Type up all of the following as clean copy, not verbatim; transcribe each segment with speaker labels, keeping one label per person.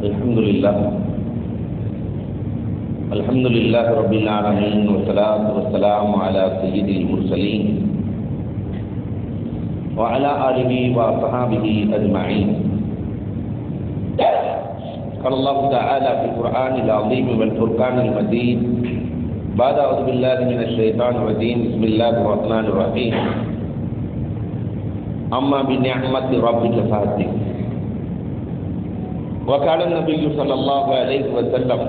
Speaker 1: الحمد لله رب العالمين والصلاة والسلام على سيد المرسلين وعلى آله وصحابه أجمعين. قال الله تعالى في القرآن العظيم والفرقان المجيد بعد أعوذ بالله من الشيطان الرجيم بسم الله الرحمن الرحيم أما بنعمة ربك فحدث. وقال النبي صلى الله عليه وسلم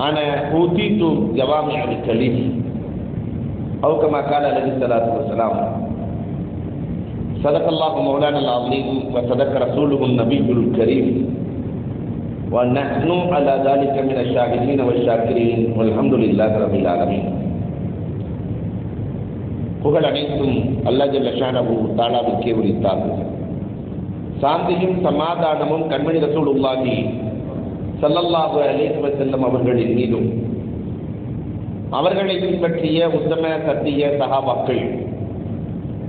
Speaker 1: أنا أوتيت جوامع الكلم أو كما قال عليه الصلاة والسلام. صدق الله مولانا العظيم وصدق رسوله النبي الكريم ونحن على ذلك من الشاهدين والشاكرين والحمد لله رب العالمين. புகழ் அனைத்தும் அல்லாஹ் ஜல்ல ஷானஹு தஆலாவுக்கே உரித்தாகும். சாந்தியும் சமாதானமும் கண்மணி ரசூலுல்லாஹி ஸல்லல்லாஹு அலைஹி வஸல்லம் அவர்களின் மீதும் அவர்களை பின்பற்றிய உத்தம சத்திய சஹாபாக்கள்,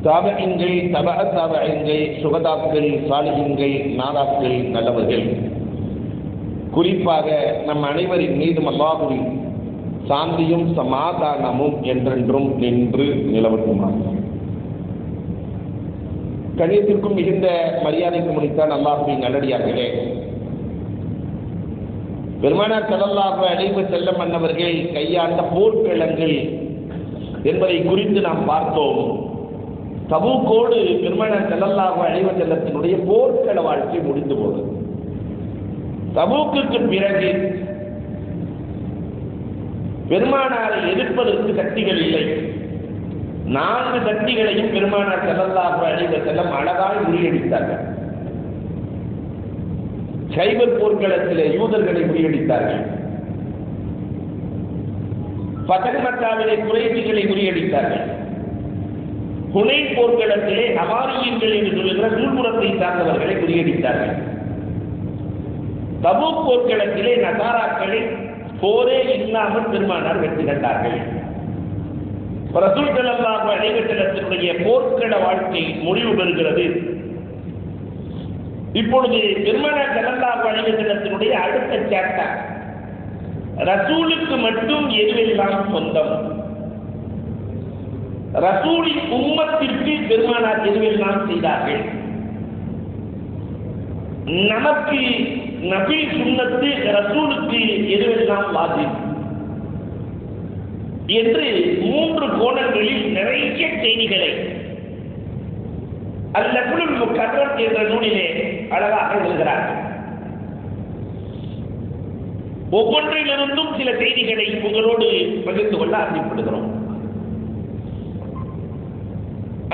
Speaker 1: தாபிஈன்கள், தபஅ தாபிஈன்கள், சுஹதாக்கள், சாலிஹீன்கள், நாதாக்கள், நல்லவர்கள், குறிப்பாக நம் அனைவரின் மீதும் அல்லாஹ்வின் சாந்தியும் சமாதானமும் என்றென்றும் நின்று நிலவட்டுமாக. கண்ணியத்திற்கும் மிகுந்த மரியாதைக்கு முடித்தான் அல்லாஹ்வின் நல்லடியார்களே, பெருமானார் ஸல்லல்லாஹு அலைஹி வஸல்லம் அன்னவர்கள் கையாண்ட போர்க்களங்கள் என்பதை குறித்து நாம் பார்த்தோம். தபூக்கோடு பெருமானார் ஸல்லல்லாஹு அலைஹி வஸல்லத்தினுடைய போர்க்கள வாழ்க்கை முடிந்து போனது. தபூக்குக்கு பிறகு பெருமானாரை எதிர்ப்பதற்கு சக்திகள் இல்லை. 4 சக்திகளையும் பெருமானார் ஸல்லல்லாஹு அலைஹி வஸல்லம் அழகாய் முறியடித்தார்கள். கைபர் போர்க்களத்திலே யூதர்களை முறியடித்தார்கள். ஃபத்ஹ் மக்காவிலே குறைஷிகளை முறியடித்தார்கள். ஹுனைன் போர்க்களத்திலே ஹவாரியன்கள் என்று சொல்லுகிற சூழ்புறத்தை சார்ந்தவர்களை முறியடித்தார்கள். தபூக் போர்க்களத்திலே நசாராக்களை போரே இல்லாமல் பெருமானார் வெற்றி கண்டார்கள். ரசூல் ஸல்லல்லாஹு அலைஹி வஸல்லத்தினுடைய போர்க்கள வாழ்க்கை முடிவு பெறுகிறது. இப்பொழுது பெருமானார் ஸல்லல்லாஹு அலைஹி வஸல்லத்தினுடைய அடுத்த சாப்டர், ரசூலுக்கு மட்டும் எதுவெல்லாம் சொந்தம், ரசூலின் உம்மத்திற்கு பெருமானார் எதுவெல்லாம் செய்தார்கள், நமக்கு நபி சுன்னத்து, ரசூலுக்கு எதுவெல்லாம் வாஜிப் என்று 3 கோணங்களில் நிறைய செய்திகளை அல்-லஃபுல் முகர்ரம் என்ற நூலிலே அழகாக எழுதுகிறார்கள். ஒவ்வொன்றிலிருந்தும் சில செய்திகளை உங்களோடு பகிர்ந்து கொள்ள ஆசைப்படுகிறோம்.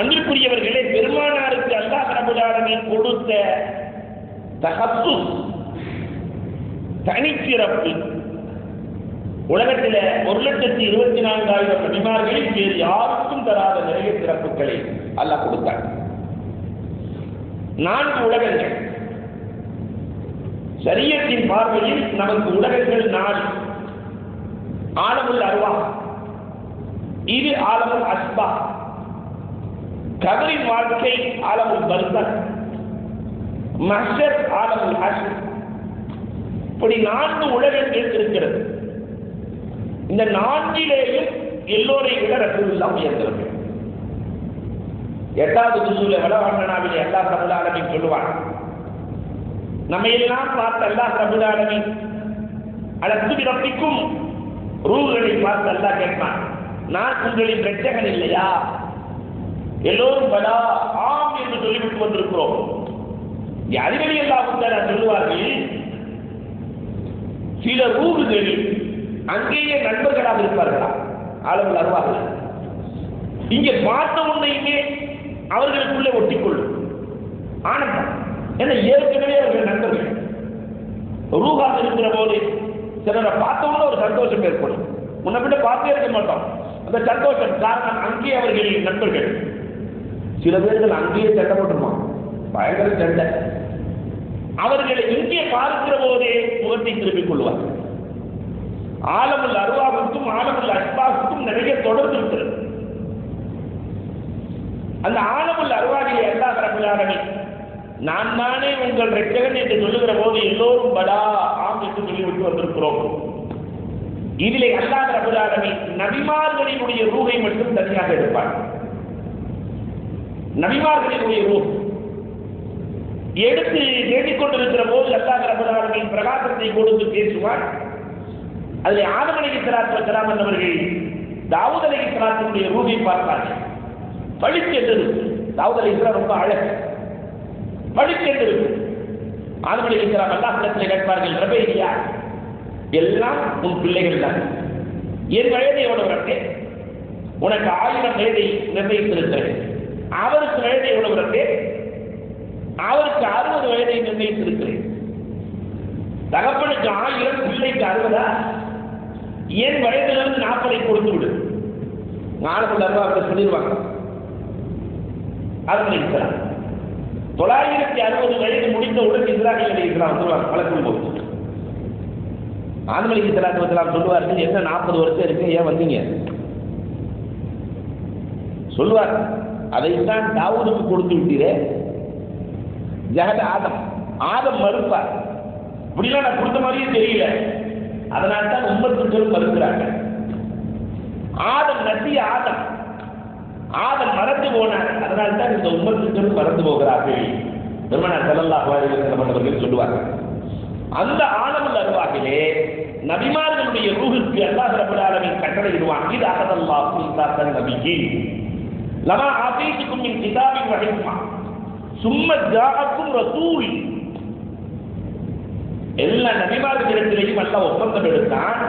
Speaker 1: அன்பிற்குரியவர்களே, பெருமானாருக்கு அல்லாஹ் ரப்பல் ஆலமீன் கொடுத்த தஹஸ்ஸுஸ், தனிச்சிறப்பு, உலகத்தில் 1,24,000 நபிமார்களில் வேறு யாருக்கும் தராத நிறைய சிறப்புகளை அல்லாஹ் கொடுத்தார். 4 உலகங்கள். ஷரியத்தின் பார்வையில் நமக்கு உலகங்கள் 4. ஆலமுல் அர்வாஹ், இது ஆலமுல் அஸ்பாஹ். கபரின் வாழ்க்கை ஆலமுல் பர்ஸக், மஹ்ஷர் ஆலமுல் ஹஷ்ர். இப்படி 4 உலகங்கள் இருக்கிறது. இந்த 4லேயும் எல்லோரை விட ரசூலுல்லாஹ் உயர்ந்தவர்கள். 8வது ஜுஸுல வலவண்ணனாவிலே அல்லாஹ் ரப்பல் ஆலமீன் சொல்லுவார், நம்ம எல்லாம் பார்த்து அல்லாஹ் ரப்பல் ஆலமீன் அலஸ்து பிரப்பிக்கும் ரூஹ்களை பார்த்து அல்லாஹ் கேட்பான், நான் உங்களின் இரட்சகன் இல்லையா? எல்லோரும் பலா ஆம் என்று சொல்லிவிட்டு வந்திருக்கிறோம். அறிவழி அல்லாஹ் சொல்லுவார்கள், சில ரூஹ்களில் அங்கேயே நண்பர்களாக இருப்பார்களா, ஆலமுல் அர்வாஹ். இங்கே பார்த்த உன்னையுமே அவர்களுக்குள்ளே ஒட்டிக்கொள்ளும் ஆனந்தம். ஏன்னா ஏற்கனவே அவர்கள் நண்பர்கள். ரூஹாக இருக்கிற போது சிலரை பார்த்தவங்க ஒரு சந்தோஷம் ஏற்படும். முன்ன பின்ன பார்த்தே இருக்க மாட்டோம். அந்த சந்தோஷம் காரணம் அங்கே அவர்களின் நண்பர்கள். சில பேர்கள் அங்கேயே சண்டை போட்டுருவான், பயங்கர சண்டை. அவர்களை இங்கே பார்க்கிற போதே முகத்தை திருப்பிக் கொள்வார்கள். ஆலமுல் அர்வாஹுக்கும் ஆலமுல் அஸ்பாஹுக்கும் நிறைய தொடர்பு இருக்கிறது. அந்த ஆலமுல் அர்வாஹிலே அல்லாஹ் ரப்பல் ஆலமீன் நான் தானே உங்கள் ரட்சகன் என்று சொல்லுகிற போது எல்லோரும் படா ஆம் என்று சொல்லிவிட்டு வந்திருக்கிறோம். இதிலே அல்லாஹ் ரப்பல் ஆலமீன் நபிமார்களினுடைய ரூஹை மட்டும் தனியாக எடுப்பார். நபிமார்களினுடைய ரூஹ் எடுத்து தேடிக்கொண்டிருக்கிற போது அல்லாஹ் ரப்பல் ஆலமீன் பிரகாசத்தை கொடுத்து பேசுவார். அதில் ஆதம் அலைஹிஸ்ஸலாத்து வஸ்ஸலாம் என்பவர்கள் தாவூத் அலைஹிஸ்ஸலாத்துடைய ரூஹை பார்த்தார்கள். பளிச்சென்று தாவூத் அலைஹிஸ்ஸலாம் ரொம்ப அழகு, பளிச்சென்று ஆதம் அலைஹிஸ்ஸலாம் அல்லாஹ்விடத்தில் கேட்பார்கள், ரப்பே யா எல்லாம் உன் பிள்ளைகள் தான், என் வயதை எவ்வளவு ரப்பே? உனக்கு 1000 வயதை நிர்ணயித்திருக்கிறேன். அவருக்கு வயதை எவ்வளவு ரப்பே? அவருக்கு 60 வயதை நிர்ணயித்திருக்கிறேன். தகப்பனுக்கு 1000, பிள்ளைக்கு 60. என் வயதிலிருந்து 40 கொடுத்து விடு. நாளுக்குள்ள அப்படி சொல்லிடுவாங்க. அது 960 வயது முடித்தவுடன் இஸ்ராயேல் அலைஹிஸ்ஸலாம் வந்துருவாங்க வழக்கு போது. ஆதம் அலைஹிஸ்ஸலாத்து வஸ்ஸலாம் சொல்லுவார்கள், என்ன 40 வருஷம் இருக்கு, ஏன் வந்தீங்க சொல்லுவார். அதைத்தான் தாவூதுக்கு கொடுத்து விட்டீரே. ஜஹத் ஆதம் மறுப்பார். இப்படிலாம் நான் கொடுத்த மாதிரியே தெரியல, அதனால தான் உம்மத்துக்கள் மறுக்கிறாங்க. ஆதம் நசிய ஆதம் மறந்து போனார், அதனால தான் இந்த உம்மத்துக்கள் மறந்து போகிறார்கள். பெருமானார் ஸல்லல்லாஹு அலைஹி வஸல்லம் அவர்கள் சொல்லுவார்கள். அந்த ஆலமுல் அர்வாஹிலே நபிமார்களுடைய ரூஹுக்கு அல்லாஹ் ரப்பல் ஆலமீன் கட்டளையிடுவான். இது அகதல்லாஹு மீசாக்கன் நபியி லமா ஆதீதுக்கும் மின் கிதாபின் வ ஹிக்மா சும்ம ஜாஅக்கும் ரசூல். எல்லா நபிமார்களிடத்திலேயும் அல்லாஹ் ஒப்பந்தம் எடுத்தான்.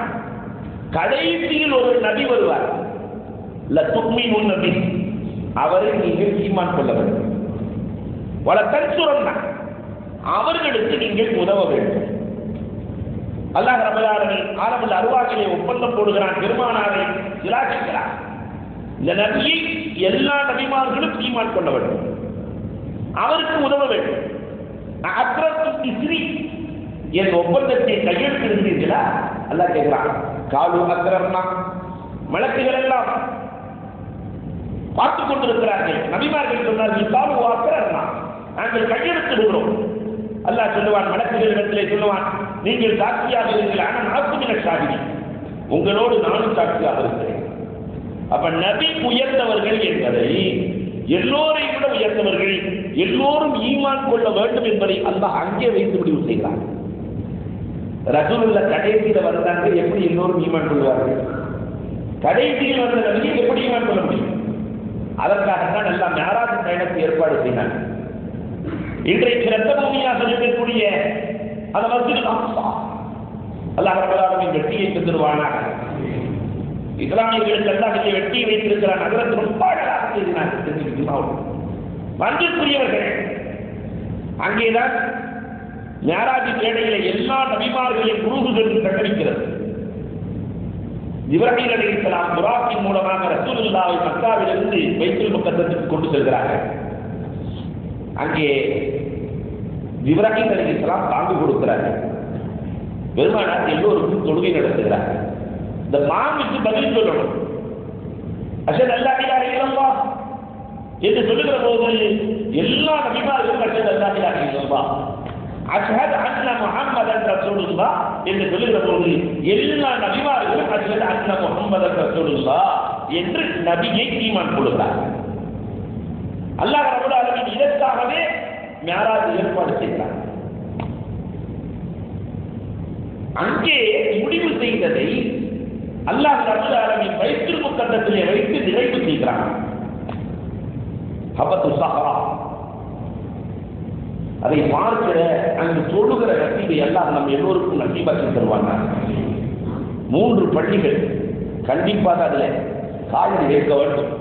Speaker 1: கடைசியில் ஒரு நபி வருவார். லதுக்மினுன் நபி, அவரை நீங்கள் ஈமான் கொள்ள வேண்டும். வல தன்சுரன்னா, அவர்களுக்கு நீங்கள் உதவ வேண்டும். அல்லாஹ் ரப்பல் ஆலமீன் ஆலமுல் அர்வாஹிலே ஒப்பந்தம் போடுகிறான். பெருமானாரை சிலாகிக்கிறார். இந்த நபியை எல்லா நபிமார்களும் ஈமான் கொள்ள வேண்டும், அவருக்கு உதவ வேண்டும். அக்ரத்து இஸ்ரி, என் ஒப்பந்தத்தை கையெழுத்திருந்தீர்களா? அல்லாஹ் கேட்கிறான். காலு அக்ரர்னா, மலக்குகள் எல்லாம் பார்த்துக் கொண்டிருக்கிறார்கள். நபிமார்கள் சொன்னார்கள், காலு அக்ரர்னா, நாங்கள் கையெழுத்திடுகிறோம். அல்லாஹ் சொல்லுவான், மலக்குகளிடத்திலே சொல்லுவான், நீங்கள் சாட்சியாக இருங்கள், ஆனால் நாக்குமின சாகிதி, உங்களோடு நானும் சாட்சியாக இருக்கிறேன். அப்ப நபி உயர்ந்தவர்கள் என்பதை, எல்லோரை விட உயர்ந்தவர்கள், எல்லோரும் ஈமான் கொள்ள வேண்டும் என்பதை அல்லாஹ் அங்கே வைத்து முடிவு செய்கிறார். ரசூலுல்லாஹ் கடைசியில் வந்தாங்க, எப்படி எல்லோரும் ஈமான் கொள்வார்கள்? கடைசியில் வந்த நபியை எப்படி ஈமான் கொள்ள முடியும்? அதற்காகத்தான் எல்லாம் மேராஜ் பயணத்தை ஏற்பாடு செய்தாங்க. இன்றைக்கு ரத்த பூமியாக இருக்கக்கூடிய அந்த மஸ்ஜித் அக்ஸா, அல்லாஹ் ரப்பல் ஆலமீன் வெற்றியை தந்துருவானாக. இஸ்லாமியர்களுக்கு எல்லாம் வெற்றியை வைத்திருக்கிற நகரத்தை ரொம்ப அழகாக செய்தினார்கள். மன்றிற்குரியவர்கள் அங்கேதான் மேராஜ் மேடையில எல்லா நபிமார்களின் ரூஹுகள் கட்டளிக்கிறது. இப்ராஹீம் அலைஹிஸ்ஸலாம் புராக்கின் மூலமாக ரசூலுல்லாஹை மக்காவிலிருந்து பைத்துல் முகத்தஸுக்கு கொண்டு செல்கிறார்கள். அங்கே இப்ராஹீம் அலைஹிஸ்ஸலாம் பாங்கு கொடுக்கிறார்கள். பெருமானார் எல்லோருக்கும் தொழுகை நடத்துகிறார்கள். இந்த மாங்குக்கு பதில் சொல்லணும். அஷஹது அல்லா இலாஹ இல்லல்லாஹ் என்று சொல்லுகிற போது எல்லா நபிமார்களும் அஷஹது அல்லா இலாஹ இல்லல்லாஹ், அஷ்ஹது அன்ன முஹம்மதன் ரசூலுல்லாஹ் என்று சொல்லுகிற போது எல்லா நபிமார்களும் அஷ்ஹது அன்ன முஹம்மதன் ரசூலுல்லாஹ் என்று நபியை ஈமான் கொள்கிறார்கள். அல்லாஹ் ரப்பல் ஆலமீன் இதற்காகவே மிஅராஜ் ஏற்பாடு செய்தார். அங்கே முடிவு செய்ததை அல்லாஹ் ரப்பல் ஆலமீன் பைத்துல் முகத்தஸிலே வைத்து நிறைவு செய்கிறார். ஹபத்து ஸஹரா, அதை பார்க்கிற அங்கு சொல்லுகிற நசீபை அல்லாஹ் நம் எல்லோருக்கும் நசீபாக்கி தருவாங்க. 3 பள்ளிகள் கண்டிப்பாக அதுல காலடி வைக்க வேண்டும்.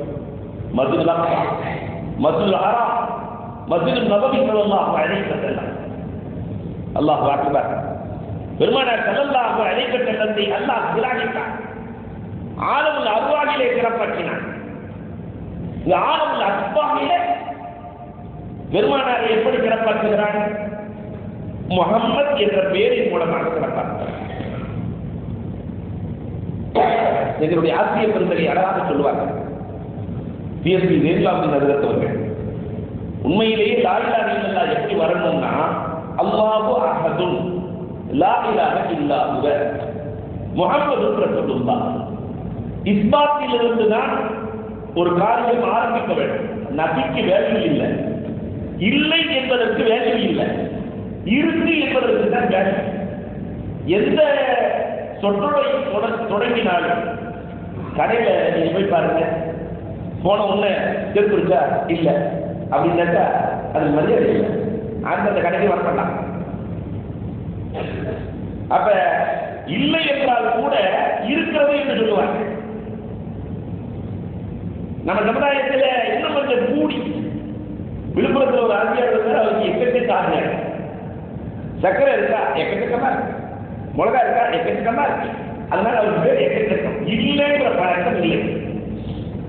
Speaker 1: மஸ்ஜிதுல் அக்ஸா, மஸ்ஜிதுல் ஹராம், மஸ்ஜிதுல் நபவி ஸல்லல்லாஹு அலைஹி வஸல்லம். அல்லாஹ் அக்பர். பெருமானார் ஸல்லல்லாஹு அலைஹி வஸல்லத்தை அல்லாஹ் சிலாகித்தார். ஆலமுல் அர்வாஹிலே சிறப்பாக்கினார். இந்த ஆலமுல் அர்வாஹிலே பெருமானாரை எப்படி சிறப்பாக்குகிறார்? முஹம்மத் என்ற பெயரின் மூலமாக சிறப்பாக்குகிறார். எங்களுடைய ஆசிரியர் பெருந்தகை அழகாக சொல்லுவார்கள். PSB வேலுலாவின் நகரத்தவர்கள் உண்மையிலேயே லா இலாஹ இல்லல்லாஹ் எப்படி வரணும்னா அல்லாஹு அஹதுன் லா இலாஹ இல்லா ஹுவ முஹம்மது ரசூலுல்லாஹ். இஸ்பாத்திலிருந்து தான் ஒரு காரியம் ஆரம்பிக்க வேண்டும். நபிக்கு வேல்யூ இல்லை, இல்லை என்பதற்கு வேல்யூ இல்லை, இருக்கு என்பதற்கு தான் வேல்யூ. எந்த சொற்றொடை தொடங்கினாலும் கடையில நீங்க போய் பாருங்க, போன உடனே செருப்பு இருக்கா இல்லை அப்படின்னாக்கா அது மரியாதை இல்லை, அந்த கடைக்கு வரமாட்டான். அப்ப இல்லை என்றால் கூட இருக்கிறது என்று சொல்லுவாங்க. நம்ம சமுதாயத்தில் இன்னும் கொஞ்சம் கூடி, விழுப்புரத்தில் ஒரு ஆசிரியர் இருந்தார், அவருக்கு எக்கச்சக்க ஆசிரியர். சக்கரை இருக்கா எக்கச்சக்கமா இருக்கு, மிளகா இருக்கா எக்கச்சக்கமா இருக்கு, அதனால அவருக்கு பேர் எக்கச்சக்கம். இல்லைங்கிற பழக்கம் இல்லை.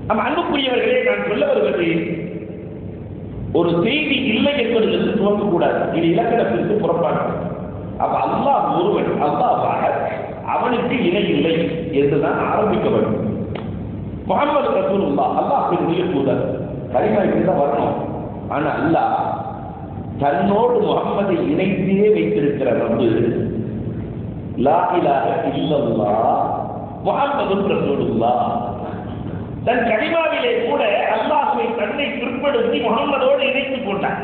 Speaker 1: நம்ம அன்புக்குரியவர்களே, நான் சொல்ல வருவது, ஒரு செய்தி இல்லை என்பதிலிருந்து துவங்கக்கூடாது. இது இலக்கணத்திற்கு புறப்பாடு. அப்ப அல்லாஹ் ஒருவன், அல்லாஹ் அவனுக்கு இணை இல்லை என்றுதான் ஆரம்பிக்க வேண்டும். முஹம்மது ரசூலுல்லாஹ் அல்லாஹ்வுடைய தூதர், கலிமா இப்படிதான் வரணும். ஆனா அல்லாஹ் தன்னோடு முஹம்மதை இணைத்தே வைத்திருக்கிற ரப்பு லா இலாஹ இல்லல்லாஹ் முஹம்மதுர் ரசூலுல்லாஹ். தன் கலிமாவிலே கூட அல்லாஹ்வை தன்னை பிற்படுத்தி முஹம்மதோடு இணைத்து கொண்டார்.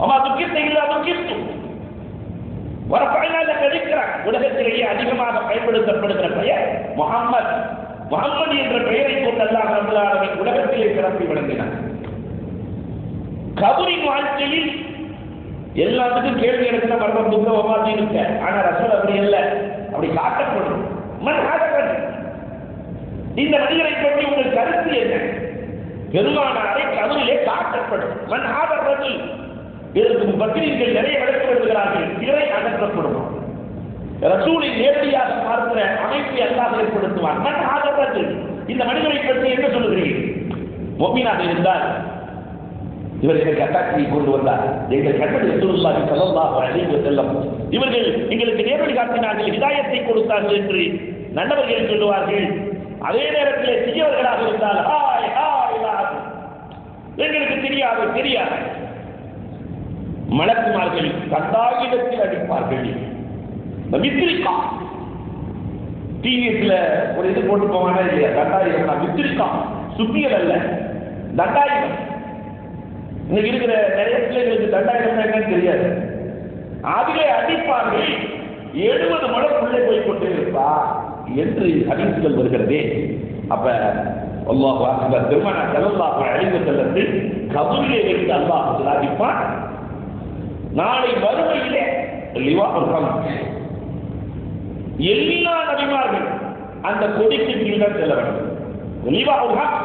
Speaker 1: அம்மா துக்கித்த இல்லா துக்கித்து வரப்பயனால கழிக்கிறார். உலகத்திலேயே அதிகமாக பயன்படுத்தப்படுகிற பெயர் முஹம்மது. முஹம்மது என்ற பெயரை கொண்டு அல்லாஹ் ரப்பல் ஆலமீன் உலகத்திலே சிறப்பி விளங்கினார். கபரின் வாழ்க்கையில் எல்லாத்துக்கும் கேள்வி எடுக்கிற மரணம் துக்கம் ஒவ்வாதி இருக்க, ஆனா ரசூல் அப்படி அல்ல, அப்படி காட்டப்படும். இந்த மனிதரை பற்றி உங்கள் கருத்து என்ன? பெருமானாரை கபரிலே காட்டப்படும். மன் ஆதர் ரஜுல், இதற்கு பக்ரீன்கள் நிறைய விளக்கம் எழுதுகிறார்கள். திரை அகற்றப்படும். ரசூலை நேரடியாக பார்க்கிற அமைப்பை அல்லாஹ் ஏற்படுத்துவார். மன் ஆதர் ரஜுல், இந்த மனிதரை பற்றி என்ன சொல்லுகிறீர்கள்? முஃமினாக இருந்தால் இவர் எங்களுக்கு அட்டாட்சியை கொண்டு வந்தார், எங்கள் கண்மணி ரசூலுல்லாஹி ஸல்லல்லாஹு அலைஹி வஸல்லம் இவர்கள் எங்களுக்கு நேரடி காட்டினார்கள், ஹிதாயத்தை கொடுத்தார்கள் என்று நல்லவர்கள் சொல்லுவார்கள். அதே நேரத்தில் தீயவர்களாக இருந்தால் ஹாய் ஹாய் எங்களுக்கு தெரியாது தெரியாது, மலக்குமார்கள் கண்டாயிடத்தில் அடிப்பார்கள். வித்திரிக்கா டிவிஎஸ்ல ஒரு இது போட்டு போவானா இல்லையா, தண்டாயிரம் வித்திரிக்கா, சுத்தியல் அல்ல தண்டாயிரம். இன்னைக்கு இருக்கிற நிறைய பிள்ளைகளுக்கு தண்டாயிரம் என்னன்னு தெரியாது. அதிலே அடிப்பார்கள். 70 மடம் உள்ளே போய் கொண்டே இருப்பா என்று ஹதீஸ்கள் வருகிறதே. அப்ப அல்லாஹ் அக்பர், பெருமானார் ஸல்லல்லாஹு அலைஹி வஸல்லம் கபரிலே வைத்து அல்லாஹ் சிலாகிப்பான். நாளை மறுமையிலே லிவாஉல் ஹம்த், எல்லா நபிமார்கள் அந்த கொடிக்கு கீழ் தான் செல்ல வேண்டும். லிவாஉல் ஹம்த்,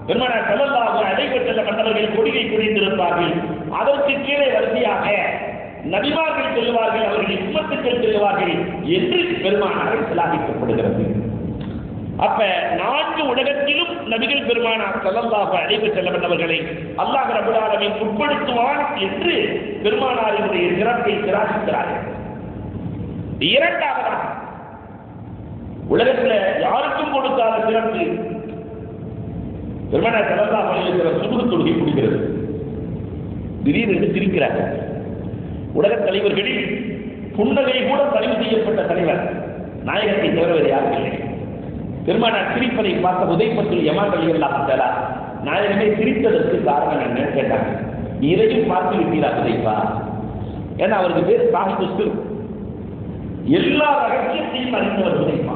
Speaker 1: பெருமானார் ஸல்லல்லாஹு அலைஹி வஸல்லம் அவர்கள் கொடியை பிடித்திருப்பார்கள். அதற்கு கீழே வரிசையாக நபிமார்கள் செல்வார்கள், அவர்கள் இஸ்மத்துக்கள் செல்வார்கள் என்று பெருமானாரை சிலாகிக்கப்படுகிறது. அப்ப 4 உலகத்திலும் நபிகள் பெருமானார் ஸல்லல்லாஹு அலைஹி வஸல்லம் அவர்களை அல்லாஹ் ரப்பல் ஆலமீன் உட்படுத்துவான் என்று பெருமானாரினுடைய சிறப்பை சிராசிக்கிறார்கள். இரண்டாவதாக உலகத்தில் யாருக்கும் கொடுக்காத சிறப்பு பெருமானார் ஸல்லல்லாஹு அலைஹி வஸல்லம் சுபஹ் தொழுகை முடிக்கிறது. திடீரென்று சிரிக்கிறார்கள். உலக தலைவர்களில் புன்னகை கூட பதிவு செய்யப்பட்ட தலைவர் நாயகத்தை தவிர யாரும் இல்லை. பெருமானார் சிரிப்பதை பார்த்த உதைப்பத்தில் யமான் ரலியல்லாஹு தஆலா, நாயகமே சிரித்ததற்கு காரணம் என்னன்னு கேட்டாங்க. இதையும் பார்த்து விட்டீரா உதைப்பா? ஏன்னா அவருக்கு பேர் சாஹிபு சிர், எல்லா ரகசியத்தையும் அறிந்தவர் உதைப்பா.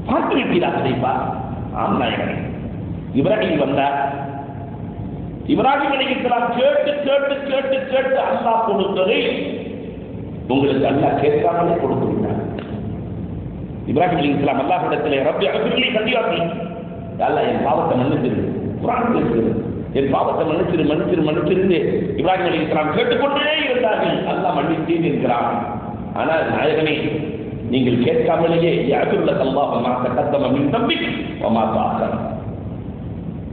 Speaker 1: பார்த்து விட்டீரா உதைப்பா? ஆம் நாயகமே. இப்ராஹிம் வந்தார். இப்ராஹிம் அலைஹிஸ்ஸலாம் கேட்டு கேட்டு கேட்டு கேட்டு அல்லாஹ் கொடுத்ததை உங்களுக்கு அல்லாஹ் கேட்காமலே கொடுத்து விட்டார். இப்ராஹிம் அலைஹிஸ்ஸலாம் அல்லாஹ்விடத்திலே ரப்பி அக்ஃபிர்லி கதியாத்தி, அல்லாஹ் என் பாவத்தை மன்னிச்சிரு, குர்ஆன் பேசுகிறது, என் பாவத்தை மன்னிச்சிரு மன்னிச்சிரு மன்னிச்சிருந்து இப்ராஹிம் அலைஹிஸ்ஸலாம் கேட்டுக்கொண்டே இருந்தார்கள். அல்லாஹ் மன்னித்தேன் என்கிறான். ஆனால் நாயகனே, நீங்கள் கேட்காமலேயே யஅஃபிர் அல்லாஹு மா தகத்தம மின் தம்பிக் வ மா தஅக்கர்,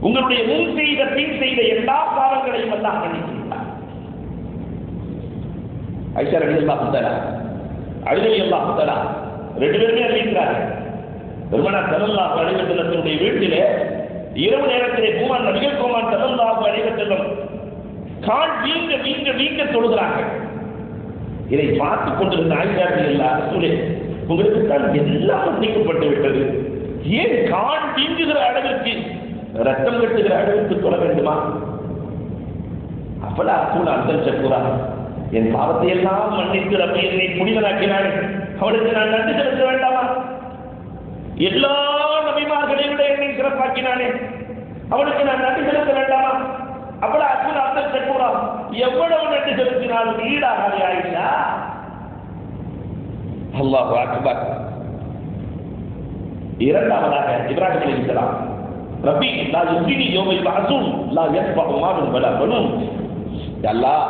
Speaker 1: உங்களுடைய முன் செய்த பின் செய்த எல்லா பாவங்களையும் அல்லாஹ் மன்னிக்கிறார். ஐஷா ரலியல்லாஹு தஆலா, அலி ரலியல்லாஹு தஆலா 2 பேருமே அறிவிக்கிறார்கள். பெருமானார் ஸல்லல்லாஹு அலைஹி வஸல்லம் வீட்டிலே இரவு நேரத்திலே பூமான் நபிகள் கோமான் ஸல்லல்லாஹு அலைஹி வஸல்லம் கால் வீங்க வீங்க வீங்க தொழுகிறாங்க. இதை பார்த்துக் கொண்டிருந்த ஆயிஷார்கள் எல்லாரும், உங்களுக்கு தான் எல்லாம் மன்னிக்கப்பட்டு விட்டது, ஏன் கால் வீங்குகிற அளவிற்கு ரத்தம் கட்டுகிற அளவிற்கு தொழ வேண்டுமா? அப்படா அசூல் அர்த்தம் செப்புறா, என் பாவத்தை எல்லாம் மன்னித்து ரப்பி என்னை புனிதனாக்கினாள், அவளுக்கு நான் நன்றி செலுத்த வேண்டாமா? எல்லா நபிமார்களை விட என்னை சிறப்பாக்கினானே, அவளுக்கு நான் நன்றி செலுத்த வேண்டாமா? அப்படா அசூல் அர்த்தம் செப்புறா, எவ்வளவு நன்றி செலுத்தினாலும் ஈடாகாது ஆயிஷா. அல்லாஹு அக்பர். இரண்டாவதாக இப்ராஹிம் அலைஹிஸ்ஸலாம், ரப்பி லா யுஸ்ரினி யௌமை பஅஸூன் லா யஸ்பஹு மாலுன் வலா பனூன், அல்லாஹ்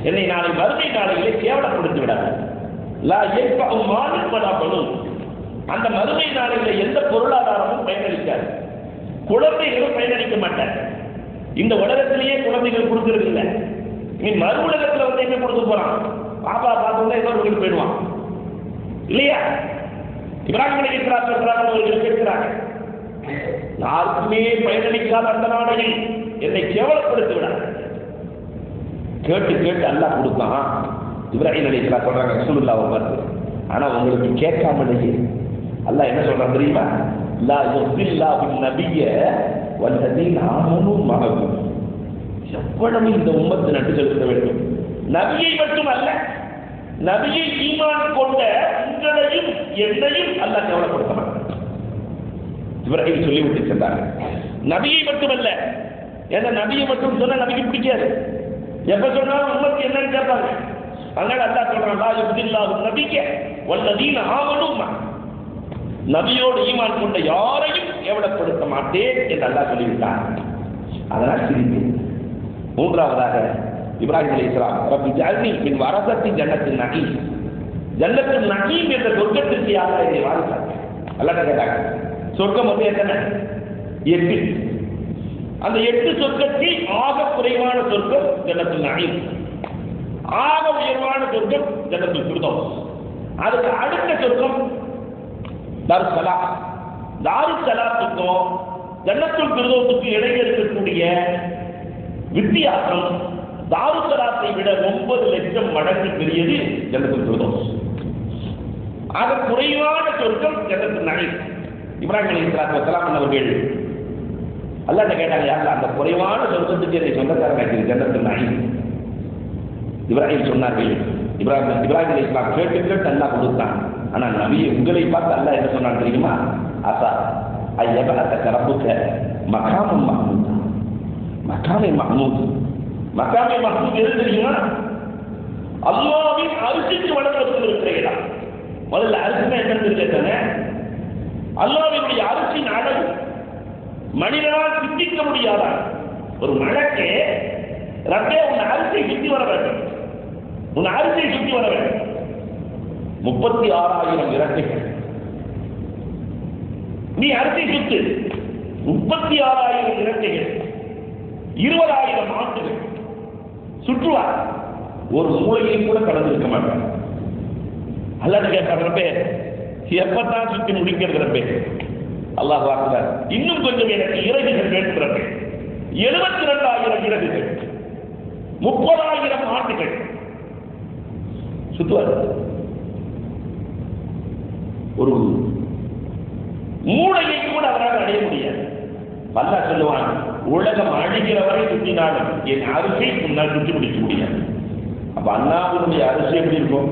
Speaker 1: என்னை நாளை மறுமை நாளையிலே கேவலப்படுத்தி விடாது. லா யஸ்பஹு மாலுன் வலா பனூன், அந்த மறுமை நாளையில எந்த பொருளாதாரமும் பயனளிக்காது, குழந்தைகளும் பயனளிக்க மாட்டாங்க. இந்த உலகத்திலேயே குழந்தைகள் கொடுக்கறது இல்லை, நீ மறு உலகத்துல வந்து என்ன கொடுக்க போறான்? பாப்பா பார்த்தோம்னா ஏதோ வீட்டுக்கு போயிடுவான் இல்லையா? இப்ராஹிம் அலைஹிஸ்ஸலாம் சொல்றாங்க, அவர்கள் கேட்கிறாங்க, யாருக்குமே பயனளிக்காத அந்த நாளையில் என்னை கேவலப்படுத்தி விடாது. கேட்டு கேட்டு அல்லாஹ் கொடுத்தான். இப்ராஹிம் அலைஹிஸ்ஸலாம் சொல்றாங்க ரசூலுல்லாஹ் பார்த்து, ஆனா உங்களுக்கு கேட்காமலேயே அல்லாஹ் என்ன சொல்றான் தெரியுமா? லா யுஸில்லாஹு நபிய வல்லதீன ஆமனூ மஅஹு, எவ்வளவு இந்த உம்மத்து நன்றி செலுத்த வேண்டும். நபியை மட்டும் அல்ல, நபியை ஈமான் கொண்ட உங்களையும் என்னையும் அல்லாஹ் கேவலப்படுத்த மாட்டான். இப்ராஹிம் சொல்லிவிட்டு சென்றாங்க, நபியை மட்டுமல்ல, ஏன்னா நபியை மட்டும் சொன்னா நபிக்கு பிடிக்காது, எப்ப சொன்னாலும் உம்மத்து என்னன்னு கேட்பாங்க. அதனால அல்லாஹ் சொல்றான், லா யுஸில்லாஹு நபிய வல்லதீன ஆமனூ மஅஹு, நபியோடு ஈமான் கொண்ட யாரையும் கேவலப்படுத்த மாட்டேன் என்று அல்லாஹ் சொல்லிவிட்டார். அதனால் சிரித்தேன். மூன்றாவதாக இப்ராஹிம் அலைஹிஸ்ஸலாம், ரப்பி ஜஅல்னி மின் வரஸத்தி ஜன்னத்தின் நஈம், ஜன்னத்துல் நஈம் என்ற சொர்க்கத்திற்கு யாரா என்னை வாரிசாக்க. அல்லாஹ் கேட்டாங்க, சொர்க்கம் வந்து எத்தனை? 8. அந்த 8 சொர்க்கத்தில் ஆக குறைவான சொர்க்கம் ஜன்னத்துல் நஈம், ஆக உயர்வான சொர்க்கம் ஜன்னத்துல் ஃபிர்தௌஸ், அதுக்கு அடுத்த சொர்க்கம் தாருஸ்ஸலாம். தாருஸ்ஸலாத்துக்கும் ஜன்னத்துல் ஃபிர்தௌஸுக்கு இடையே இருக்கக்கூடிய வித்தியாசம் தாருஸ்ஸலாத்தை விட 9 லட்சம் மடங்கு பெரியது ஜன்னத்துல் ஃபிர்தௌஸ். ஆக குறைவான சொர்க்கம் ஜன்னத்துல் நஈம். இப்ராஹிம் அலைஹிஸ்ஸலாத்து வஸலாம் அவர்கள் அல்லாஹ்ட்ட கேட்டாங்க, யா அல்லாஹ், அந்த குறைவான சொர்க்கத்துக்கு என்னை சொந்தக்காரனாக்கி ஜன்னத்துல் நஈம். இப்ராஹிம் சொன்னார்கள், இப்ராஹிம் அலைஹிஸ்ஸலாம் கேட்டு கேட்டு அல்லாஹ் கொடுத்தான். ஆனா நபியை உங்களை பார்த்து அல்லாஹ் என்ன சொன்னான் தெரியுமா? ஆசா ஐயபஅஸக ரப்புக மகாமன் மஹ்மூத், மகாமே மஹ்மூத். மகாமே மஹ்மூத் எது தெரியுமா? அல்லாஹ்வின் அரிசிக்கு வழங்கப்பட்டிருக்கிற இடம். முதல்ல அரிசினா என்னன்னு தெரியல, அல்லாஹ்வினுடைய அரிசியின் அளவு மனிதனால் சிந்திக்க முடியாத ஒரு மலக்கே, ரப்பே உன் அரிசியை சுற்றி வர வேண்டும், உன் அரிசியை சுற்றி வர வேண்டும். 36,000 இறக்கைகள். நீ அரிசி சுத்து, 36,000 இறக்கைகள், 20,000 ஆண்டுகள் சுற்றுவார், ஒரு மூலையை கூட கடந்திருக்க மாட்டார். அல்லாஹ் கேட்பாங்க, எப்பத்தான் சுற்றி முடிக்கிறது? அல்லாஹ் அக்பர், இன்னும் கொஞ்சம் எனக்கு இறகுகள் வேண்டும். 72,000 இறகுகள், 30,000 ஆண்டுகள் சுற்றுவார். ஒரு மூளையை கூட அவரால் அடைய முடியாது. அல்லாஹ் சொல்லுவான், உலகம் அழிகிற வரை சுற்றினாலும் என் அரிசியை முன்னால் சுற்றி முடிக்க முடியாது. அப்ப அல்லாஹ்வுடைய அரிசி எப்படி இருக்கும்?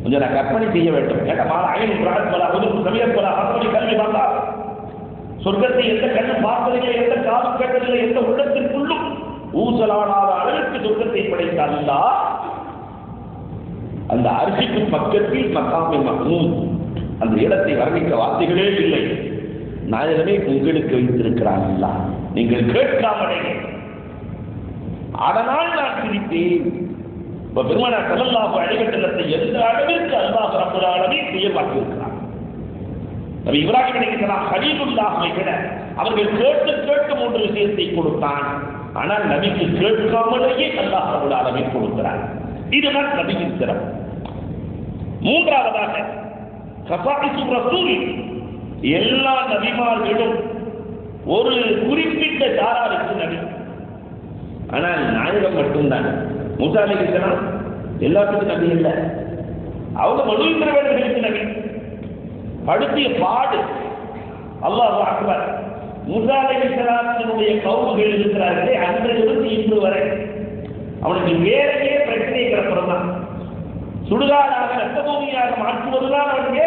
Speaker 1: கொஞ்சம் நான் கற்பனை செய்ய வேண்டும். கல்வி பார்த்தா சொர்க்கத்தை எந்த கண்ணு பார்த்ததில்லை, எந்த காது கேட்டதில்லை, எந்த உள்ளத்திற்குள்ளும் ஊசலாடாத அளவிற்கு சொர்க்கத்தை படைத்த அல்லாஹ் அந்த அரிசிக்கு பக்கத்தில் மகாமே மஹ்மூத், அந்த இடத்தை வர்ணிக்க வார்த்தைகளே இல்லை. நாயகமே உங்களுக்கு வைத்திருக்கிறான் அல்லாஹ், நீங்கள் கேட்காமலே. அதனால் நான் சிரித்தேன். பெருமானார் ஸல்லல்லாஹு அலைஹி வஸல்லத்தை எந்த அளவிற்கு அல்லாஹ் ரப்பல் ஆலமீன் உயர்வாக்கி இருக்கிறார். நபி இப்ராஹிம் அலைஹிஸ்ஸலாம் கலீலுல்லாஹை விட அவர்கள் கேட்டு கேட்டு 3 விஷயத்தை கொடுத்தான். ஆனால் நபிக்கு கேட்காமலேயே அல்லாஹ் ரப்பல் ஆலமீன் கொடுக்கிறார். இதுதான் நபியின் சிறப்பு. மூன்றாவதாக கஃபாயிசு ரசூல், எல்லா நபிமார்களும் ஒரு குறிப்பிட்ட சாராருக்கு நபி, ஆனால் நாயகம் மட்டும்தான். மூசா அலைஹிஸ்ஸலாம் எல்லாத்துக்கும் நபி இல்லை, அவங்க மனு இஸ்ரவேலர்களுக்கு நபி. படுத்திய பாடு அல்லாஹ் அக்பர். மூசா அலைஹிஸ்ஸலாத்தினுடைய கவுமுகள் இருக்கிறார்களே, அன்றிலிருந்து இன்று வரை அவனுக்கு வேறையே பிரச்சனை கிடப்புறம் தான். சுடுகாடாக ரத்த பூமியாக மாற்றுவதுதான் அவனுக்கு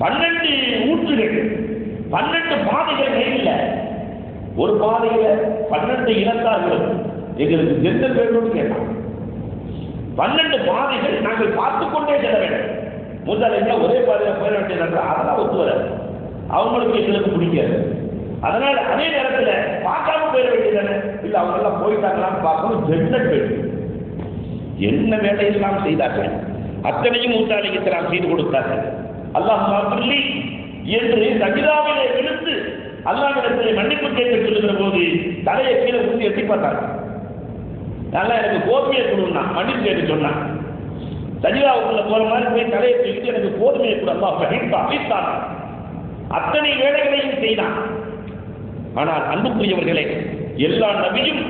Speaker 1: 12 ஊற்றுகள், 12 பாதைகள் இல்லை. ஒரு பாதையில 12 இனத்தார்கள் எங்களுக்கு எந்த பேரும் கேட்டான். 12 பாதைகள் நாங்கள் பார்த்துக் கொண்டே செல்ல வேண்டும். முதல்ல ஒரே பாதையில போயிட வேண்டியது, அதெல்லாம் ஒத்து வர அவங்களுக்கு எங்களுக்கு பிடிக்காது. அதனால அதே நேரத்தில் பார்க்காம போயிட வேண்டியதானே, இல்ல அவங்க எல்லாம் போயிட்டாங்களான்னு பார்க்கணும். ஜென்னத் வேண்டும். என்ன வேலையெல்லாம் செய்தார்கள், அத்தனையும் மூசா அலைஹிஸ்ஸலாம் செய்து கொடுத்தார்கள். அல்லாஹ் மாஃபிர்லி என்று சஜிதாவிலே விழுந்து அல்லாஹ்விடத்திலே மன்னிப்பு கேட்க சொல்லுகிற போது தலையை கீழே ஊற்றி எட்டி பார்த்தாங்க. நல்லா எனக்கு கோதுமையை கொடுன்னா மன்னிப்பு கேட்க சொன்னான். சஜிதாவுக்குள்ள போற மாதிரி போய் தலையை தூக்கிட்டு எனக்கு கோதுமையை கொடு அல்லாஹ் அழித்தான். அத்தனை வேலைகளையும் செய்தான். ஆனால் அன்புக்குரியவர்களே, எல்லா நபியும்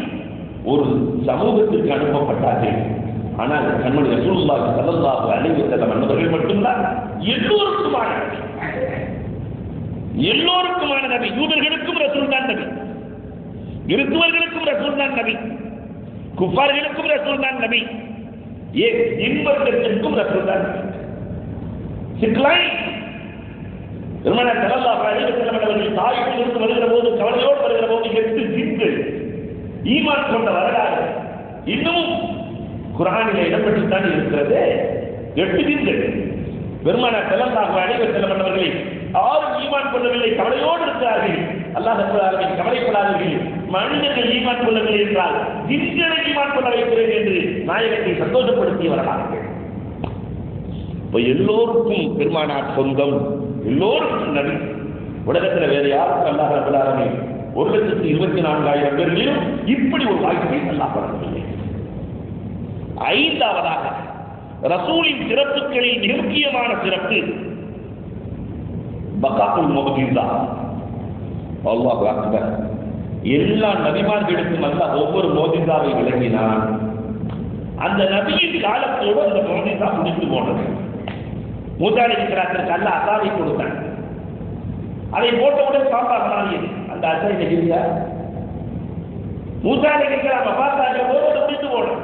Speaker 1: ஒரு சமூகத்திற்கு அனுப்பப்பட்டார்கள். ஆனால் கண்மணி ரசூலுல்லாஹி ஸல்லல்லாஹு அலைஹி வஸல்லம் அன்னவர்கள் மட்டும்தான் எல்லோருக்குமான நபி. யூதர்களுக்கும் ரசூல் தான் நபி, கிறிஸ்துவர்களுக்கும் ரசூல் தான் நபி, குஃபார்களுக்கும் ரசூல் தான் நபி, இன்பத்திற்கும் ரசூல் தான் நபி. சிக்லாய் பெருமானார் ஸல்லல்லாஹு அலைஹி வஸல்லம் அவர்கள் தாயிலிருந்து வருகிற போது, கவலையோடு வருகிற போது 8 ஜின்கள் ஈமான் கொண்ட வரலாறு இன்னமும் குர்ஆனிலே இடம்பெற்றுத்தான் இருக்கிறது. 8 ஜின்கள் பெருமானார் ஸல்லல்லாஹு அலைஹி வஸல்லம் அவர்களை யாரும் ஈமான் கொள்ளவில்லை, கவலையோடு இருக்கிறார்கள். அல்லாஹ் ரப்பல் ஆலமீன் கவலைப்படாதீர்கள், மனிதர்கள் ஈமான் கொள்ளவில்லை என்றால் ஜின்களை ஈமான் கொள்ள வைக்கிறேன் என்று நாயகத்தை சந்தோஷப்படுத்தி வரலாறு. இப்போ எல்லோருக்கும் பெருமானார் சொந்தம், எல்லோருக்கும் நபி. உலகத்தில் வேற யாருக்கும் அல்லாஹ் ரப்பல் ஆலமீன் 1,24,000 பேர்களிலும் இப்படி ஒரு வாய்ப்பை அல்லாஹ் வழங்கவில்லை. 5ஆவதாக ரசூலின் சிறப்புகளில் மிக முக்கியமான சிறப்பு பகாத்துல் முஅஜிஸா. அல்லாஹ் அக்பர். எல்லா நபிமார்களுக்கும் அல்லாஹ் ஒவ்வொரு முஅஜிஸாவை விளங்கினான். அந்த நபியின் காலத்தோடு அந்த முஅஜிஸா முடிந்து போனது. மூசா அலைஹிஸ்ஸலாத்திற்கு அல்லாஹ் அசாவை கொடுத்தான். அதை போட்டவுடன் பாப்பாக மாறியது. அந்த அசை நெகிழியா மூசா அலைஹிஸ்ஸலாம் வஃபாத்தாகிற போது முடிந்து போனது.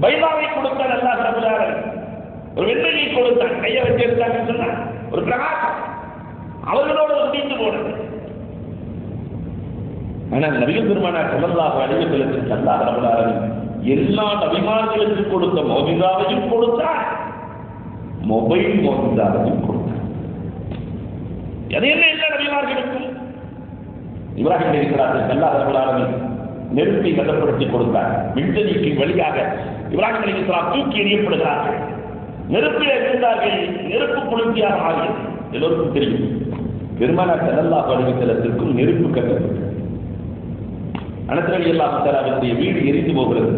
Speaker 1: பைலாவை கொடுத்தான் அல்லாஹ் ரப்பல் ஆலமீன். ஒரு வெண்மையை கொடுத்தான், கையை வச்சு எடுத்தாங்கன்னு சொன்னான், ஒரு பிரகாசம் அவர்களோடு முடிந்து போனது. ஆனால் நபிகள் பெருமானார் ஸல்லல்லாஹு அலைஹி வஸல்லம் அல்லாஹ் ரப்பல் ஆலமீன் எல்லா நபிமார்களுக்கு கொடுத்த முஅஜிஸாவையும் கொடுத்தார், மொபைல் முஅஜிஸாவையும் கொடுத்தார். அது என்ன எல்லா நபிமார்களுக்கும்? இப்ராஹிம் அலைஹிஸ்ஸலாத்துக்கு அல்லாஹ் ரப்பல் ஆலமீன் நெருப்பை கட்டப்படுத்தி கொடுத்தார். மின்தணிக்கு வழியாக இப்ராஹிம் அலைஹிஸ்ஸலாம் தூக்கி எறியப்படுகிறார்கள். நெருப்பில் இருந்தார்கள், நெருப்பு குளிர்ச்சியாக ஆகியது. எல்லோருக்கும் தெரியும். பெருமானார் ஸல்லல்லாஹு அலைஹி வஸல்லத்திற்கும் நெருப்பு கட்டப்பட்டது. அனஸ் ரலியல்லாஹு தஆலாவுடைய வீடு எரிந்து போகிறது.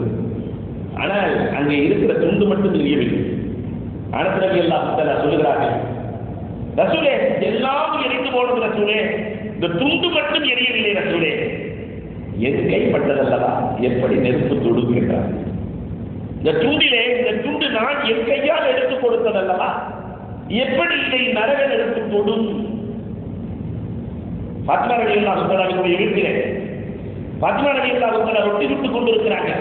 Speaker 1: ஆனால் அங்கே இருக்கிற துண்டு மட்டும் எரியவில்லை. அனஸ் ரலியல்லாஹு தஆலா சொல்கிறார்கள், ரசூலே எல்லாம் எரிந்து போனது ரசூலே, இந்த துண்டு மட்டும் எரியவில்லை ரசூலே. என் கைப்பட்டதல்லவா, எப்படி நெருப்பு தொடுகின்றார்? இந்த துண்டிலே, இந்த துண்டு நான் என் கையால் எடுத்து கொடுத்ததல்லவா, எப்படி இதை நரக நெருப்பு தொடும்? ஃபாத்திமா ரலியல்லாஹு தஆலாவுடைய வீட்டிலே ஃபாத்திமா ரலியல்லாஹு தஆலா ரொட்டி சுட்டுக் கொண்டிருக்கிறாங்க.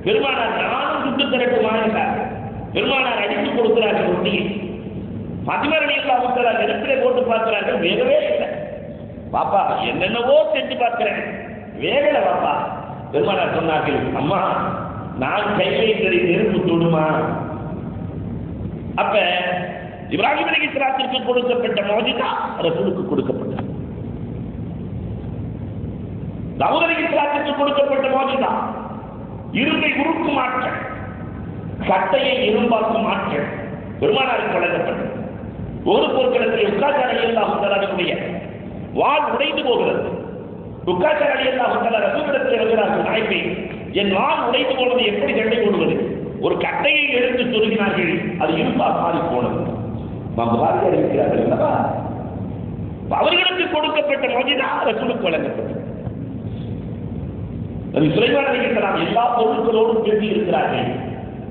Speaker 1: பெருமானார் நானும் சுட்டு தரட்டுமா என்றார். பெருமானார் அடித்து கொடுக்கிறார்கள் ரொட்டியை. ஃபாத்திமா ரலியல்லாஹு தஆலா நெருப்பிலே போட்டு பார்க்கிறார்கள், வேகவே இல்லை. பாப்பா என்னென்னவோ செஞ்சு பார்க்கிறேன், வேகல பாப்பா. பெருமானார் சொன்னார்கள், அம்மா நான் கையிலே நெருப்பு தொடுமா? அப்ப இப்ராஹிம் அலைஹிஸ்ஸலாத்திற்கு கொடுக்கப்பட்ட முஅஜிஸா ரசூலுக்கு கொடுக்கப்பட்டது. தாவூத் அலைஹிஸ்ஸலாத்திற்கு கொடுக்கப்பட்ட முஅஜிஸா இரும்பை உருக்கும் ஆற்றல், சட்டையை இரும்பாக்கும் ஆற்றல் பெருமானாருக்கு வழங்கப்பட்டது. ஒரு போர்க்களத்தில் உக்காஷா ரலியல்லாஹு தஆலாவுடைய வாள் உடைந்து போகிறது. உக்காஷா ரலியல்லாஹு தஆலா ரசூலிடத்தில் வருகிறார்கள், நாயகமே என் வாள் உடைந்து போனது, எப்படி சண்டை போடுவது? ஒரு கட்டையை எடுத்து சொருகினார்கள், அது இரும்பாக மாறி போனது. அவர்களுக்கு கொடுக்கப்பட்ட முஅஜிஸா ரசூலுக்கு சுலைமான் அலைஹிஸ்ஸலாம் எல்லா பொருட்களோடும் பேசி இருக்கிறார்கள்,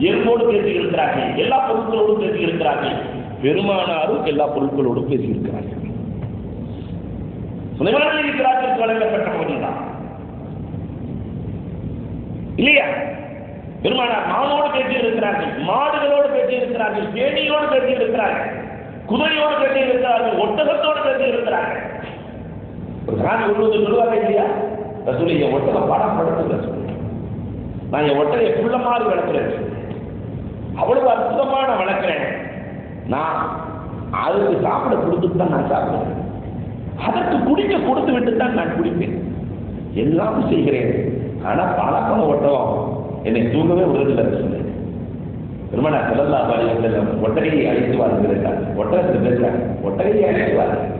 Speaker 1: எறும்போடு பேசி இருக்கிறார்கள், எல்லா பொருட்களோடும் பேசி இருக்கிறார்கள். பெருமானாரும் எல்லா பொருட்களோடும் பேசி இருக்கிறார்கள். சுலைமான் அலைஹிஸ்ஸலாத்திற்கு வழங்கப்பட்ட மொழிதான் இல்லையா? பெருமானார் மானோடு பேசி இருக்கிறார்கள், மாடுகளோடு பேசி இருக்கிறார்கள், தேனியோடு பேசி இருக்கிறார்கள், குதிரையோடு பேசி இருக்கிறார்கள், ஒட்டகத்தோடு பேசி இருக்கிறார்கள். ஒரு சாமி கொள்வது சொல்லுவாங்க இல்லையா? ரசூலை என் ஒட்டகம் பாடம் படுத்துங்க, நான் என் ஒட்டகை புள்ள மாதிரி வளர்க்கிறேன், அவ்வளவு அற்புதமா நான் வளர்க்கிறேன், நான் அதுக்கு சாப்பிட கொடுத்துட்டு தான் நான் சாப்பிடுவேன், அதற்கு குடிக்க கொடுத்து விட்டு தான் நான் குடிப்பேன், எல்லாம் செய்கிறேன். ஆனா பழக்கம் ஒட்டகம் என்னை தூங்கவே விடுறதில்லை. சொன்னேன் பெருமானார் ஸல்லல்லாஹு அலைஹி வஸல்லம் ஒட்டகையை அழைத்து வாழ்கிறார். ஒட்டகத்தில் பேசுறாங்க, ஒட்டகையை அழைத்து வாழ்கிறார்.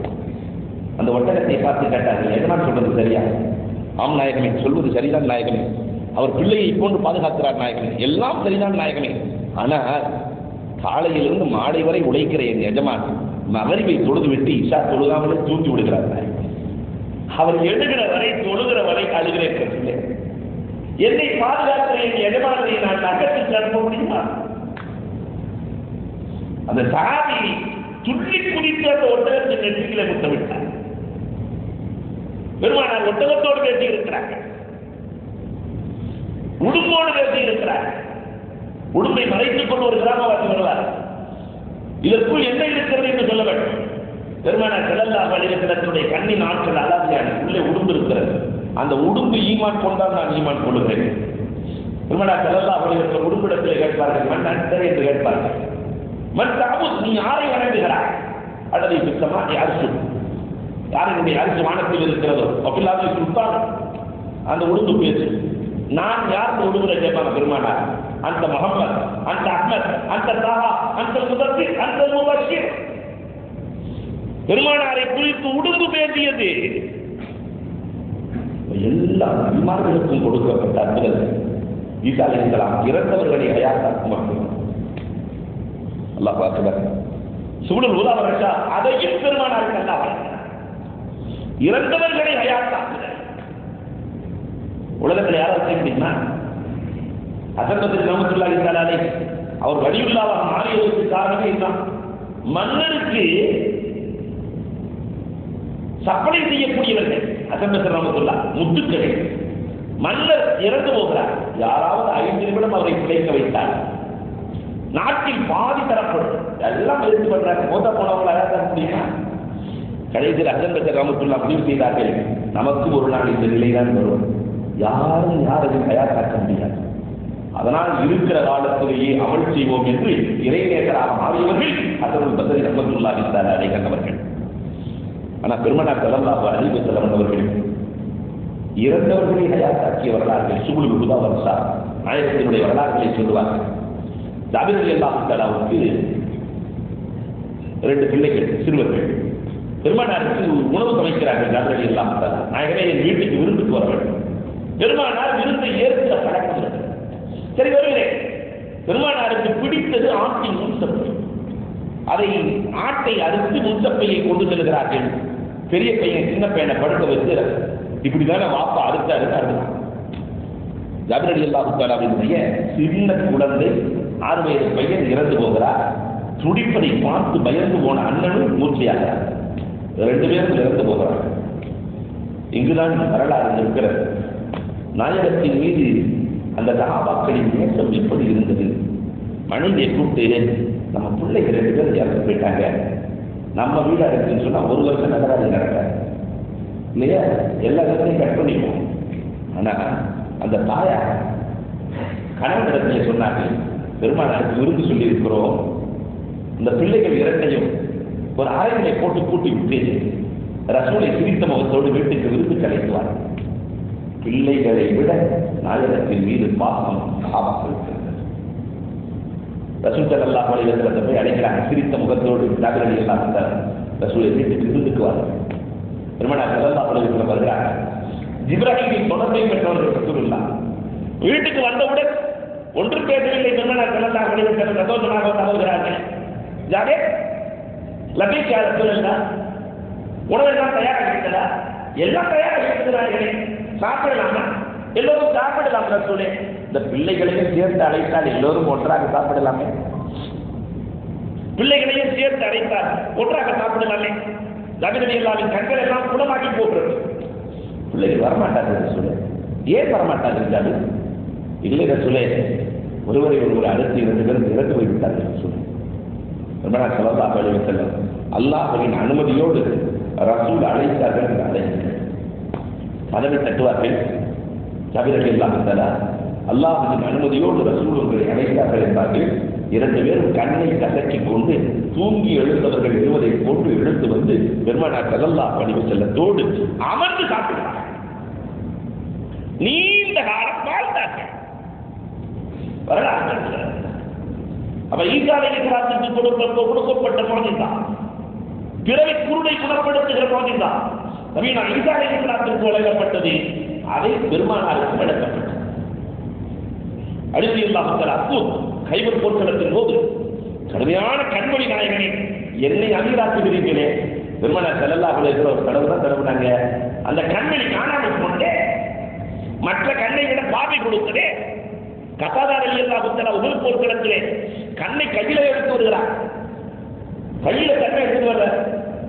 Speaker 1: அந்த ஒட்டகத்தை பார்த்து கேட்டார்கள், எதனால் சொல்றது சரியா? ஆம் நாயகமே, சொல்வது சரிதான் நாயகமே, அவர் பிள்ளையை போன்று பாதுகாக்கிறார் நாயகமே, எல்லாம் சரிதான் நாயகமே. ஆனால் காலையிலிருந்து மாலை வரை உழைக்கிற என் எஜமான் மகரிபை தொழுது விட்டு இஷா தொழுகாமலே தூக்கி விடுகிறார் நாயகம். அவர் எழுகிற வரை தொழுகிற வரை அழுகிறேன். என்னை பாதுகாக்கிற என் எஜமானத்தை நான் நகரத்தில் அனுப்ப முடியுமா? அந்த சஹாபி துள்ளி குதித்து அந்த ஒட்டகத்தின் நெற்றிகளை முத்தமிட்டார். பெருமானார் ஒட்டகத்தோடு பேசி இருக்கிறார்கள், உடும்போடு பேசி இருக்கிறார்கள். உடும்பை மறைத்துக் கொண்டு ஒரு கிராமவாசி வருவார், இதற்குள் என்ன இருக்கிறது என்று சொல்ல வேண்டும். பெருமானார் ஸல்லல்லாஹு அலைஹி வஸல்லத்துடைய கண்ணின் ஆற்றல் அலாதியான உள்ளே உடும்பு இருக்கிறது. அந்த உடும்பு ஈமான் கொண்டால் நான் ஈமான் கொள்கிறேன். பெருமானார் ஸல்லல்லாஹு அலைஹி வஸல்லம் உடும்பிடத்திலே கேட்பார்கள், மன் அன்த என்று கேட்பார்கள். மன் தஅபுத், நீ யாரை வணங்குகிறாய்? அல்லது சுத்தமா அரிசி, யாருடைய அரிசி வானத்தில் இருக்கிறதோ அபில்லாத சுல்தான். அந்த உடும்பு பேசு, நான் யாருக்கு உடுகிற கேட்பாங்க பெருமானார், அந்த முஹம்மத், அந்த அஹ்மத், அந்த தாஹா, அந்த முதத்திர், அந்த முபஷிர். பெருமானாரை குறித்து உடும்பு பேசியது எல்லா நபிமார்களுக்கும் கொடுக்கப்பட்ட அற்புதம். ஈசா அலைஹிஸ்ஸலாம் இறந்தவர்களை ஹயாத்தாக்கும் அற்புதம். அல்லாஹ் பார்க்கிறார். சுபுல் ஹுதா வர்ஷா அதையும் பெருமானாருக்கு அல்லாஹ் வழங்கினார். இறந்தவர்களை ஹயாத்தாக்குகிறார். உலகத்தில் யாரும் செய்ய முடியுமா? ஹஸன் பஸ்ரி ரஹ்மத்துல்லாஹி தஆலா அலைஹி அவர் வலியுல்லாஹ் மாறியதற்கு காரணமே இதுதான். மன்னருக்கு சப்பளை செய்யக்கூடியவர்கள் ஹஸன் பஸ்ரி ரஹ்மத்துல்லாஹ் முத்துக்கள். மன்னர் இறந்து போகிறார், யாராவது 5 நிமிடம் அவரை பிழைக்க வைத்தார், நாட்டில் பாதி தரப்படும். எல்லாம் எடுத்து பண்றாங்க, மோத போனவங்களை அழகாக முடியுமா? கடைசியில் ஹஸன் பஸ்ரி ரஹ்மத்துல்லாஹ் முடிவு செய்தார்கள், நமக்கு ஒரு நாள் இந்த நிலைதான் வரும், யாரும் யாரையும் தயாராக்க முடியாது, அதனால் இருக்கிற காலத்திலேயே அமல் செய்வோம் என்று இறைநேசராக மாறியவர்கள் ஹஸன் பஸ்ரி ரஹ்மத்துல்லாஹி தஆலா அலைஹி கண்டவர்கள். ஆனால் பெருமானார் ஸல்லல்லாஹு அலைஹி வஸல்லம் அவர்கள் இறந்தவர்களை ஹயாத்தாக்கிய வரலாறுகள் சுபுல் ஹுதா வர்ஷா நாயகத்தினுடைய வரலாறுகளை சொல்லுவார்கள். ஜாபிர் ரலியல்லாஹு தஆலாவுக்கு 2 பிள்ளைகள், சிறுவர்கள். பெருமானாருக்கு உணவு சமைக்கிறார்கள். ஜாபிர் ரலியல்லாஹு தஆலா, நாயகமே என் வீட்டுக்கு விருந்துக்கு வர வேண்டும். பெருமானார் விருந்தை ஏற்கிற பழக்கம் இருக்கு. சரி வருகிறேன். பெருமானாருக்கு பிடித்தது ஆட்டின் முன்சப்பை. அதை ஆட்டை அறுத்து முன்சப்பையை கொண்டு செல்கிறார்கள். பெரிய பையன் சின்ன பையனை படுக்க வச்சு இப்படிதானே வாப்பா அறுத்தாரு அறுத்தான். ஜாபிர் ரலியல்லாஹு தஆலாவினுடைய சின்ன குழந்தை 6 வயது பையன் இறந்து போகிறார். துடிப்பதை பார்த்து பயந்து போன அண்ணனும் மூர்ச்சையாகிறார். 2 பேரும் இறந்து போகிறார். இங்குதான் வரலாறு இருக்கிறது. நாயகத்தின் மீது அந்த சஹாபாக்களின் நேசம் எப்படி இருந்தது? மனைவியை கூப்பிட்டு, நம்ம பிள்ளைகள் 2 பேரும் இறந்து போயிட்டாங்க, நம்ம வீடா இருக்குன்னு சொன்னா 1 வருஷம் நகராது நடக்காது இல்லையா? எல்லா இடத்தையும் கட் பண்ணிப்போம். ஆனா அந்த தாயார் கணவனிடத்திலே சொன்னார்கள், பெருமானாருக்கு விருந்து சொல்லி இருக்கிறோம், இந்த பிள்ளைகள் 2ஐயும் ஒரு அறைகளை போட்டு கூட்டி விட்டு ரசூலை சிரித்த முகத்தோடு வீட்டுக்கு விருந்து கலைத்துவார். பிள்ளைகளை விட நாயகத்தின் மீது பாசம் சஹாபாக்கள் இருக்கிறது. ரசூல் ஸல்லல்லாஹு அலைஹி வஸல்லம் போய் அழைக்கிறாங்க, சிரித்த முகத்தோடு ஜாபிர் ரலியல்லாஹு தஆலா ரசூலை வீட்டுக்கு விருந்துக்கு வாங்க. பெருமானார் ஸல்லல்லாஹு அலைஹி வஸல்லம் வருகிறாங்க. ஜிப்ராஹீமின் தொடர்பை பெற்றவர்கள் ரசூலுல்லாஹ் வீட்டுக்கு வந்தவுடன் ஒன்று பேசவில்லை. பெருமானார் ஸல்லல்லாஹு அலைஹி வஸல்லம் சந்தோஷமாக தகவல்கிறார்கள், ஜாபிர் லபீக் யா ரசூலல்லாஹ், உணவெல்லாம் தயாராக இருக்கிறதா? எல்லாம் தயாராக இருக்கிறார்களே, சாப்பிடலாமா? எல்லோரும் சாப்பிடலாம் ரசூலே. இந்த பிள்ளைகளையும் சேர்த்து அழைத்தால் எல்லோரும் ஒன்றாக சாப்பிடலாமே. பிள்ளைகளையும் சேர்த்து அழைத்தால் ஒன்றாக சாப்பிடலாமே. ஜாபிர் ரலியல்லாஹு கண்கள் எல்லாம் குணமாக்கி போகிறது. பிள்ளைகள் வரமாட்டார்கள் ரசூலே. ஏன் வரமாட்டார்கள் ஜாபிர்? இல்லை ரசூலே, ஒருவரை அடுத்து 2 பேரும் இறந்து போய்விட்டார்கள் ரசூலே. பெருமானார் ஸல்லல்லாஹு அலைஹி வஸல்லம் அல்லாஹ்வின் அனுமதியோடு ரசூல் அழைத்தார்கள் என்று அழைத்தார்கள். கதவை தட்டுவார்கள். ஜாபிர் ரலியல்லாஹு தஆலா அல்லாஹ்வின் அனுமதியோடு ரசூல் உங்களை அழைத்தார்கள் என்றார்கள். 2 பேரும் கண்ணை கசக்கிக் கொண்டு தூங்கி எழுந்தவர்கள் இருவதை போட்டு எழுந்து வந்து பெருமானார் ஸல்லல்லாஹு அலைஹி வஸல்லத்தோடு அமர்ந்து சாப்பிட்டார்கள். நீண்ட காலம் வாழ்ந்தார்கள். வரலாறு அப்ப ஈசா அலைஹிஸ்ஸலாத்துக்கு கொடுக்கப்பட்ட மோஜிசா, பிறவி குருடை குணப்படுத்துகிற மோஜிசா நபீனா ஈசா அலைஹிஸ்ஸலாத்துக்கு வழங்கப்பட்டது. அதை பெருமானாருக்கு வழங்கப்பட்டது. அலி ரலியல்லாஹு தஆலா கைபர் போர்க்களத்தின் போது கடுமையான கண்மொழி நாயகனே, என்னை அமீராக்குகிறீர்களே. பெருமானார் ஸல்லல்லாஹு அலைஹி வஸல்லம் ஒரு கடவுள் தான் கடவுளாங்க. அந்த கண்மொழி காணாமல் போனதே, மற்ற கண்ணை விட பார்வை கொடுத்ததே. கதாதா ரலியல்லாஹு தஆலா உஹுத் போர்க்களத்திலே கண்ணை கையில எடுத்து வருகிறார். கையில கண்ணை எடுத்து வர,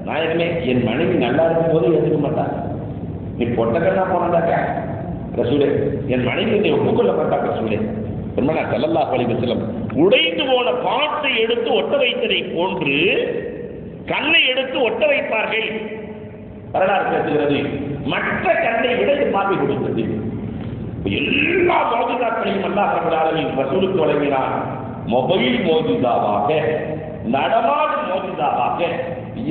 Speaker 1: நாயகமே என் மனைவி நல்லா இருக்கும் போது எடுக்க மாட்டான், நீ பொட்ட கண்ணா போனதாக்கா ரசூலே, என் மனைவி என்னை ஒப்புக்கொள்ள மாட்டாங்க ரசூலே. பெருமானார் ஸல்லல்லாஹு அலைஹி வஸல்லம் உடைந்து போன பாட்டை எடுத்து ஒட்ட வைத்ததை போன்று கண்ணை எடுத்து ஒட்ட வைப்பார்கள். வரலாறு பேசுகிறது. மற்ற கண்ணை விட பார்வை கொடுத்தது. எல்லா மோஜிதாக்களையும் அல்லாஹ் ரப்பல் ஆலமீன் ரசூலுக்கு வழங்கினார். மொபைல் மோஜிதாவாக, நடமாடும் மோஜிதாவாக,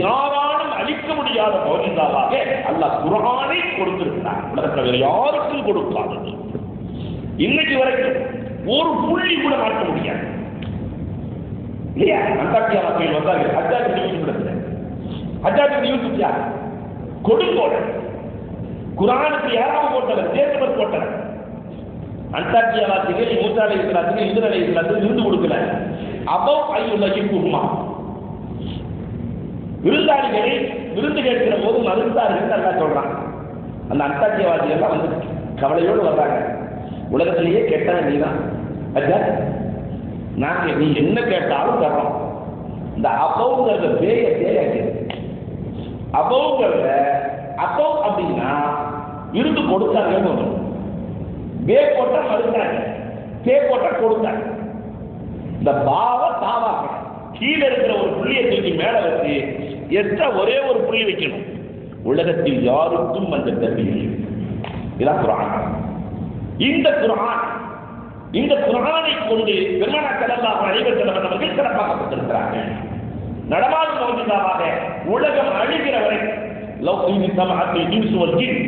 Speaker 1: யாராலும் அழிக்க முடியாத மோஜிதாவாக அல்லாஹ் குர்ஆனை கொடுத்திருக்கிறார். உலகத்தில் வேறு யாருக்கும் கொடுக்காதது. இன்னைக்கு வரைக்கும் ஒரு புள்ளி கூட மாற்ற முடியாது. இல்லையா? அந்தாக்கியா மக்கள் வந்தார்கள். ஹஜ்ஜாஜ் யூசுப் யார்? கொடுங்கோடன். குர்ஆனுக்கு யாராவது போட்டவர், தேசவர் போட்டவர். அந்தாக்கியா வாசிகள் மூசா அலைஹிஸ்ஸலாத்துக்கு இத்ரீஸ் அலைஹிஸ்ஸலாத்துக்கு விருந்து கொடுக்கல. அபௌ அய்யுலஹிகுமா, விருந்தாளிகளை விருந்து கேட்கிற போது மறுத்தார்கள் அல்லாஹ் சொல்றான். அந்த அந்தாக்கியா வாசிகள் வந்து கவலையோடு வர்றாங்க. உலகத்திலேயே கேட்டவன் நீதான் அஜா, நாங்க நீ என்ன கேட்டாலும் தரோம். இந்த அபௌங்கிறத பேய தேயாக்கு. அபௌங்கிறத அபௌ அப்படின்னா விருந்து கொடுத்தாங்க, பே போட்டா மறுத்தாங்க, தே போட்டா கொடுத்தாங்க. இந்த பாவ தாவாக கீழே இருக்கிற ஒரு புள்ளியை தூக்கி மேல வச்சு எக்ஸ்ட்ரா ஒரே ஒரு புள்ளி வைக்கணும். உலகத்தில் யாருக்கும் அந்த தகுதி. இதான் குர்ஆன். இந்த குர்ஆனை கொண்டு பெருமானார் ஸல்லல்லாஹு அலைஹி வஸல்லம் அவர்கள் சிறப்பாக்கப்பட்டிருக்கிறார்கள். நடமாடும் மோஜிசாவாக உலகம் அழிகிற வரை லவ் இன் சமஅத்தில் இன்சு வல் ஜின்,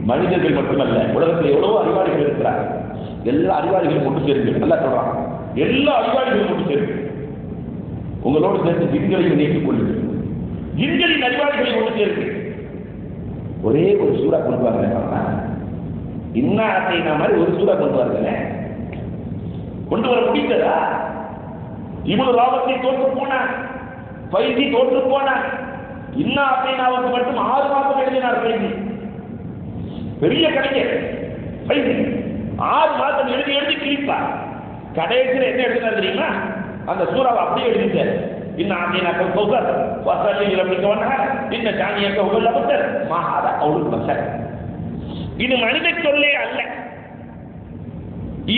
Speaker 1: மனிதர்கள் மட்டுமல்ல, உலகத்தில் எவ்வளவோ அறிவாளிகள் இருக்கிறார்கள். எல்லா அறிவாளிகளும் ஒன்று சேருங்கள். அல்லாஹ் சொல்றான், எல்லா அறிவாளிகளும் ஒன்று சேருங்கள். உங்களோடு சேர்த்து ஜின்களையும் நீக்கிக் கொள்ளுங்கள். ஜின்களின் அறிவாளிகளை ஒன்று சேருங்கள். ஒரே ஒரு சூறா கொண்டு வாங்க. இன்னாத்தை மாதிரி ஒரு சூறா கொண்டு வரல, கொண்டு வர முடிந்ததா? இவ்வளவு ராபத்தை தோற்று போனான், பைசி தோற்று போனான். இன்னாத்தைனாவுக்கு மட்டும் 6 மாதம் எழுதினார் பைசி. பெரிய கலைஞர் பைசி 6 மாதம் எழுதி கிழிப்பார். கடைசியில் என்ன எழுதினார் தெரியுமா? அந்த சூறாவை அப்படியே எழுதிட்டார். இன்னாத்தைனாக்க கௌசர் வசல்லில் அப்படிங்க வந்தார். இன்ன ஜானியக்க உள்ள பத்தர் மகாதா அவளுக்கு பசர். இது மனித சொல்லே அல்ல.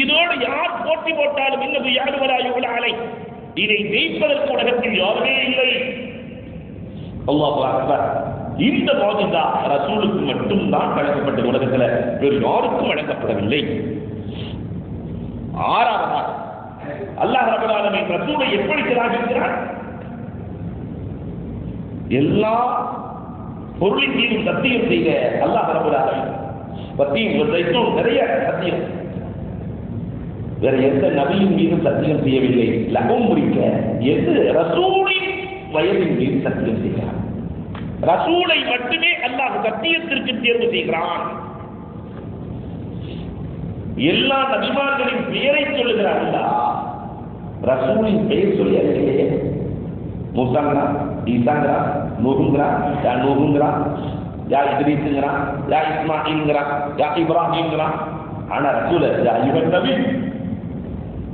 Speaker 1: இதோடு யார் போட்டி போட்டாலும் இன்னும் யாருவராயுள்ள ஆலை, இதை ஜெயிப்பதற்கு உலகத்தில் யாருமே இல்லை. அல்லாஹ் அக்பர். இந்த மோஜிசா ரசூலுக்கு மட்டும்தான் வழங்கப்பட்ட, உலகத்தில் வேறு யாருக்கும் வழங்கப்படவில்லை. 6வதாக அல்லாஹ் ரப்பல் ஆலமீன் ரசூலை எப்படி சிராஜிக்கிறார்? எல்லா பொருளின் மீதும் சத்தியம் செய்த அல்லாஹ் ரப்பல் ஆலமீன் பத்தியும் நிறைய சத்தியம், வேற எந்த நபியின் மீதும் சத்தியம் செய்யவில்லை. லகம் முடிக்க எது ரசூலின் வயதின் மீது சத்தியம் செய்கிறார். ரசூலை மட்டுமே அல்லாஹ் சத்தியத்திற்கு தேர்வு செய்கிறான். எல்லா நபிமார்களின் பெயரை சொல்லுகிறார் அல்லாஹ், ரசூலின் பெயர் சொல்லி அறிக்கையே மூசாங்கிறா, ஈசாங்கிறா, நூஹுங்கிறா, யா நூஹுங்கிறா, யா இத்ரீஸ்ங்கிறா, யா இஸ்மாயில்ங்கிறா, யா இப்ராஹிம்ங்கிறா. ஆனா ரசூல இவன் நபி,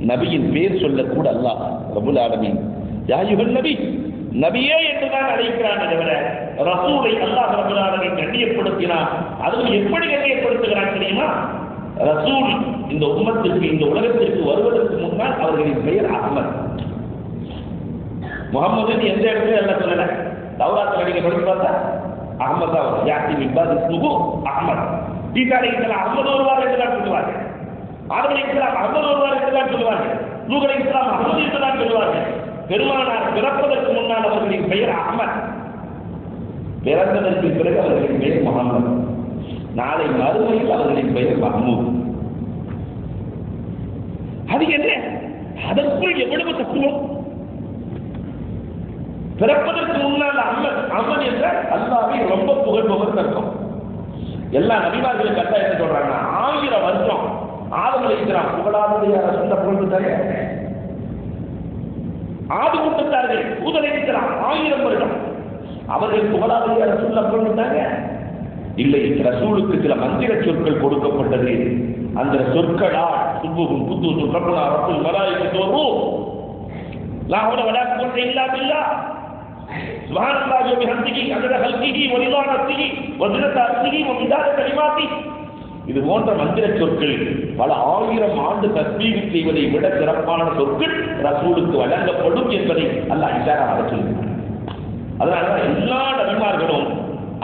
Speaker 1: நபியின் பேர் சொல்லக்கூட அல்லாஹ் ரப்பல் ஆலமீன் யா அய்யுஹன் நபி, நபியே என்றுதான் அழைக்கிறான். தவிர ரசூலை அல்லாஹ் ரப்பல் ஆலமீன் கண்ணியப்படுத்தினான். அதுவும் எப்படி கண்ணியப்படுத்துகிறான் தெரியுமா? ரசூல் இந்த உம்மத்திற்கு, இந்த உலகத்திற்கு வருவதற்கு முன்னால் அவர்களின் பெயர் அஹ்மத். முகமது எந்த இடத்துல எல்லாம் சொல்லல. தௌராத்தில் நீங்க படிச்சு பார்த்தா அஹ்மத் தான் வரும். யாத்தி மிபாத் இஸ்முஹு அஹ்மத். ஈசா அலைஹிஸ்ஸலாம் அஹ்மத் வருவார் என்றுதான் சொல்லுவார்கள். ஆதம் அலைஹிஸ்ஸலாம் அஹ்மத் வருவார் என்றுதான் சொல்லுவார்கள். நூஹ் அலைஹிஸ்ஸலாம் அஹ்மத் என்றுதான் சொல்லுவார்கள். பெருமானார் பிறப்பதற்கு முன்னால் அவர்களின் பெயர் அஹ்மத், பிறந்ததற்கு பிறகு அவர்களின் பெயர் முகமது, நாளை மறுமையில் அவர்களின் பெயர் மஹ்மூத். அது என்ன? அதற்குள் எவ்வளவு தத்துவம்! பிறப்பதற்கு முன்னால் அஹ்மத் என்றால் அல்லாஹ்வை ரொம்ப புகழ்பவர் அர்த்தம். எல்லா நபிமார்களும் கட்டா என்ன சொல்றாங்கன்னா 1000 வருஷம் ஆதம் அலைஹிஸ்ஸலாம் புகழாதது யார சொந்த புகழ்ந்தாங்க. ஆதி கூட்டத்தார்கள் ஹூத் அலைஹிஸ்ஸலாம் 1000 வருடம் அவர்கள் புகழாதது யார சொல்ல புகழ்ந்தாங்க. இல்லை, ரசூலுக்கு சில மந்திர சொற்கள் கொடுக்கப்பட்டது. அந்த சொற்களால் சுப்புகும் புத்தூசும் ரப்புனா ரப்புல் மலாயிகத்து வர்ரூஹ் லா ஹவ்ல வலா குவத்த இல்லா பில்லாஹ் சுப்ஹானல்லாஹி வ பிஹம்திஹி அதத ஹல்கிஹி வ ரிதா நஃப்ஸிஹி வ ஸினத அர்ஷிஹி வ மிதாத கலிமாத்திஹி. இது போன்ற மந்திர சொற்கள் பல 1000 ஆண்டு தஸ்பீஹ் செய்வதை விட சிறப்பான சொற்கள் ரசூலுக்கு வழங்கப்படும் என்பதை அல்லாஹ் இஷாராக சொல்கிறார். அதனால எல்லா நபிமார்களும்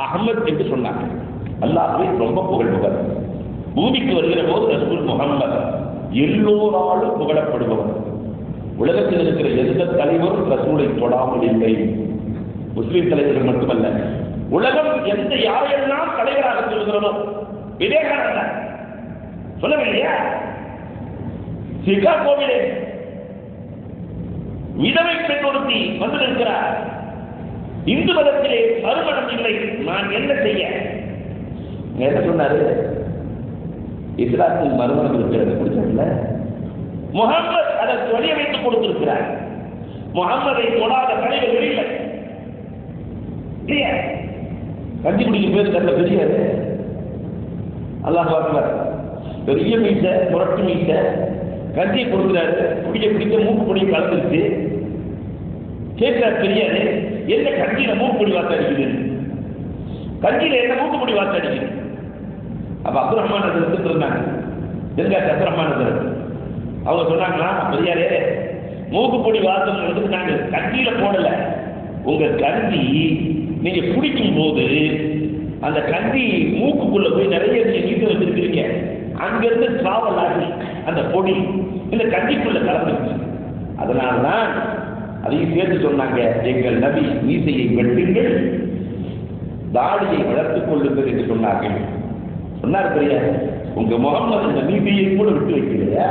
Speaker 1: அஹ்மத் என்று சொன்னாங்க. அல்லாஹ்வை ரொம்ப புகழ்பவர். பூமிக்கு வருகிற போது ரசூல் முஹம்மது எல்லோராலும் புகழப்படுபவர். உலகத்தில் இருக்கிற எந்த தலைவரும் ரசூலை தொடாமல் இல்லை. முஸ்லிம் தலைவர்கள் மட்டுமல்ல, உலகம் எந்த யாரையெல்லாம் தலைவராக சொல்கிறதோ, விவேகானந்தர் சொல்லவில்லையா? சிகாகோவிலே விதவை பெண் ஒருத்தி வந்திருக்கிறார். இந்து மதத்திலே மறுமணம் இல்லை, நான் என்ன செய்ய? என்ன சொன்னாரு? இஸ்லாத்தில் மறுமணம் இருக்கிறது பிடிச்சதில்ல. முகம்மது அதற்கு வழிய வைத்துக் கொடுத்திருக்கிறார். முகம்மதை தொடாத தலைவர்கள் இல்லை. கஞ்சி குடிக்கும் பேர் தந்த பெரியாரு அல்லாஹ் அக்பர். பெரிய மீச, முரட்டு மீச, கஞ்சியை கொடுக்கிறாரு. குடிக்க மூக்கு பொடி கலந்துருச்சு. கேட்கிறார் பெரியாரு, என்ன கஞ்சியில மூக்கு பொடி வாசம் அடிக்குது? கஞ்சியில என்ன மூக்கு பொடி வாசம் அடிக்குது? அப்ப அப்துல் ரஹ்மான் எடுத்துட்டு இருந்தாங்க. தென்காசி அப்துல் ரஹ்மான் அவங்க சொன்னாங்களா, பெரியாரே மூக்கு பொடி வாசம் எடுத்துட்டு நாங்க கஞ்சியில போடல. உங்க கஞ்சி நீங்க குடிக்கும் போது அந்த கஞ்சி மூக்குக்குள்ள போய் நிறைய நீங்க வச்சிருக்கீங்க. அங்கிருந்து டிராவல் ஆகி அந்த பொடி இந்த கஞ்சிக்குள்ள கலந்துருச்சு. அதனால்தான் அதையும் சேர்த்து சொன்னாங்க, எங்கள் நபி மீசையை வெட்டுங்கள், தாடியை வளர்த்துக் கொள்ளுங்கள் என்று சொன்னார்கள். சொன்னார் பெரியார், உங்க முகம்மது அந்த மீசையை கூட விட்டு வைக்கலையா?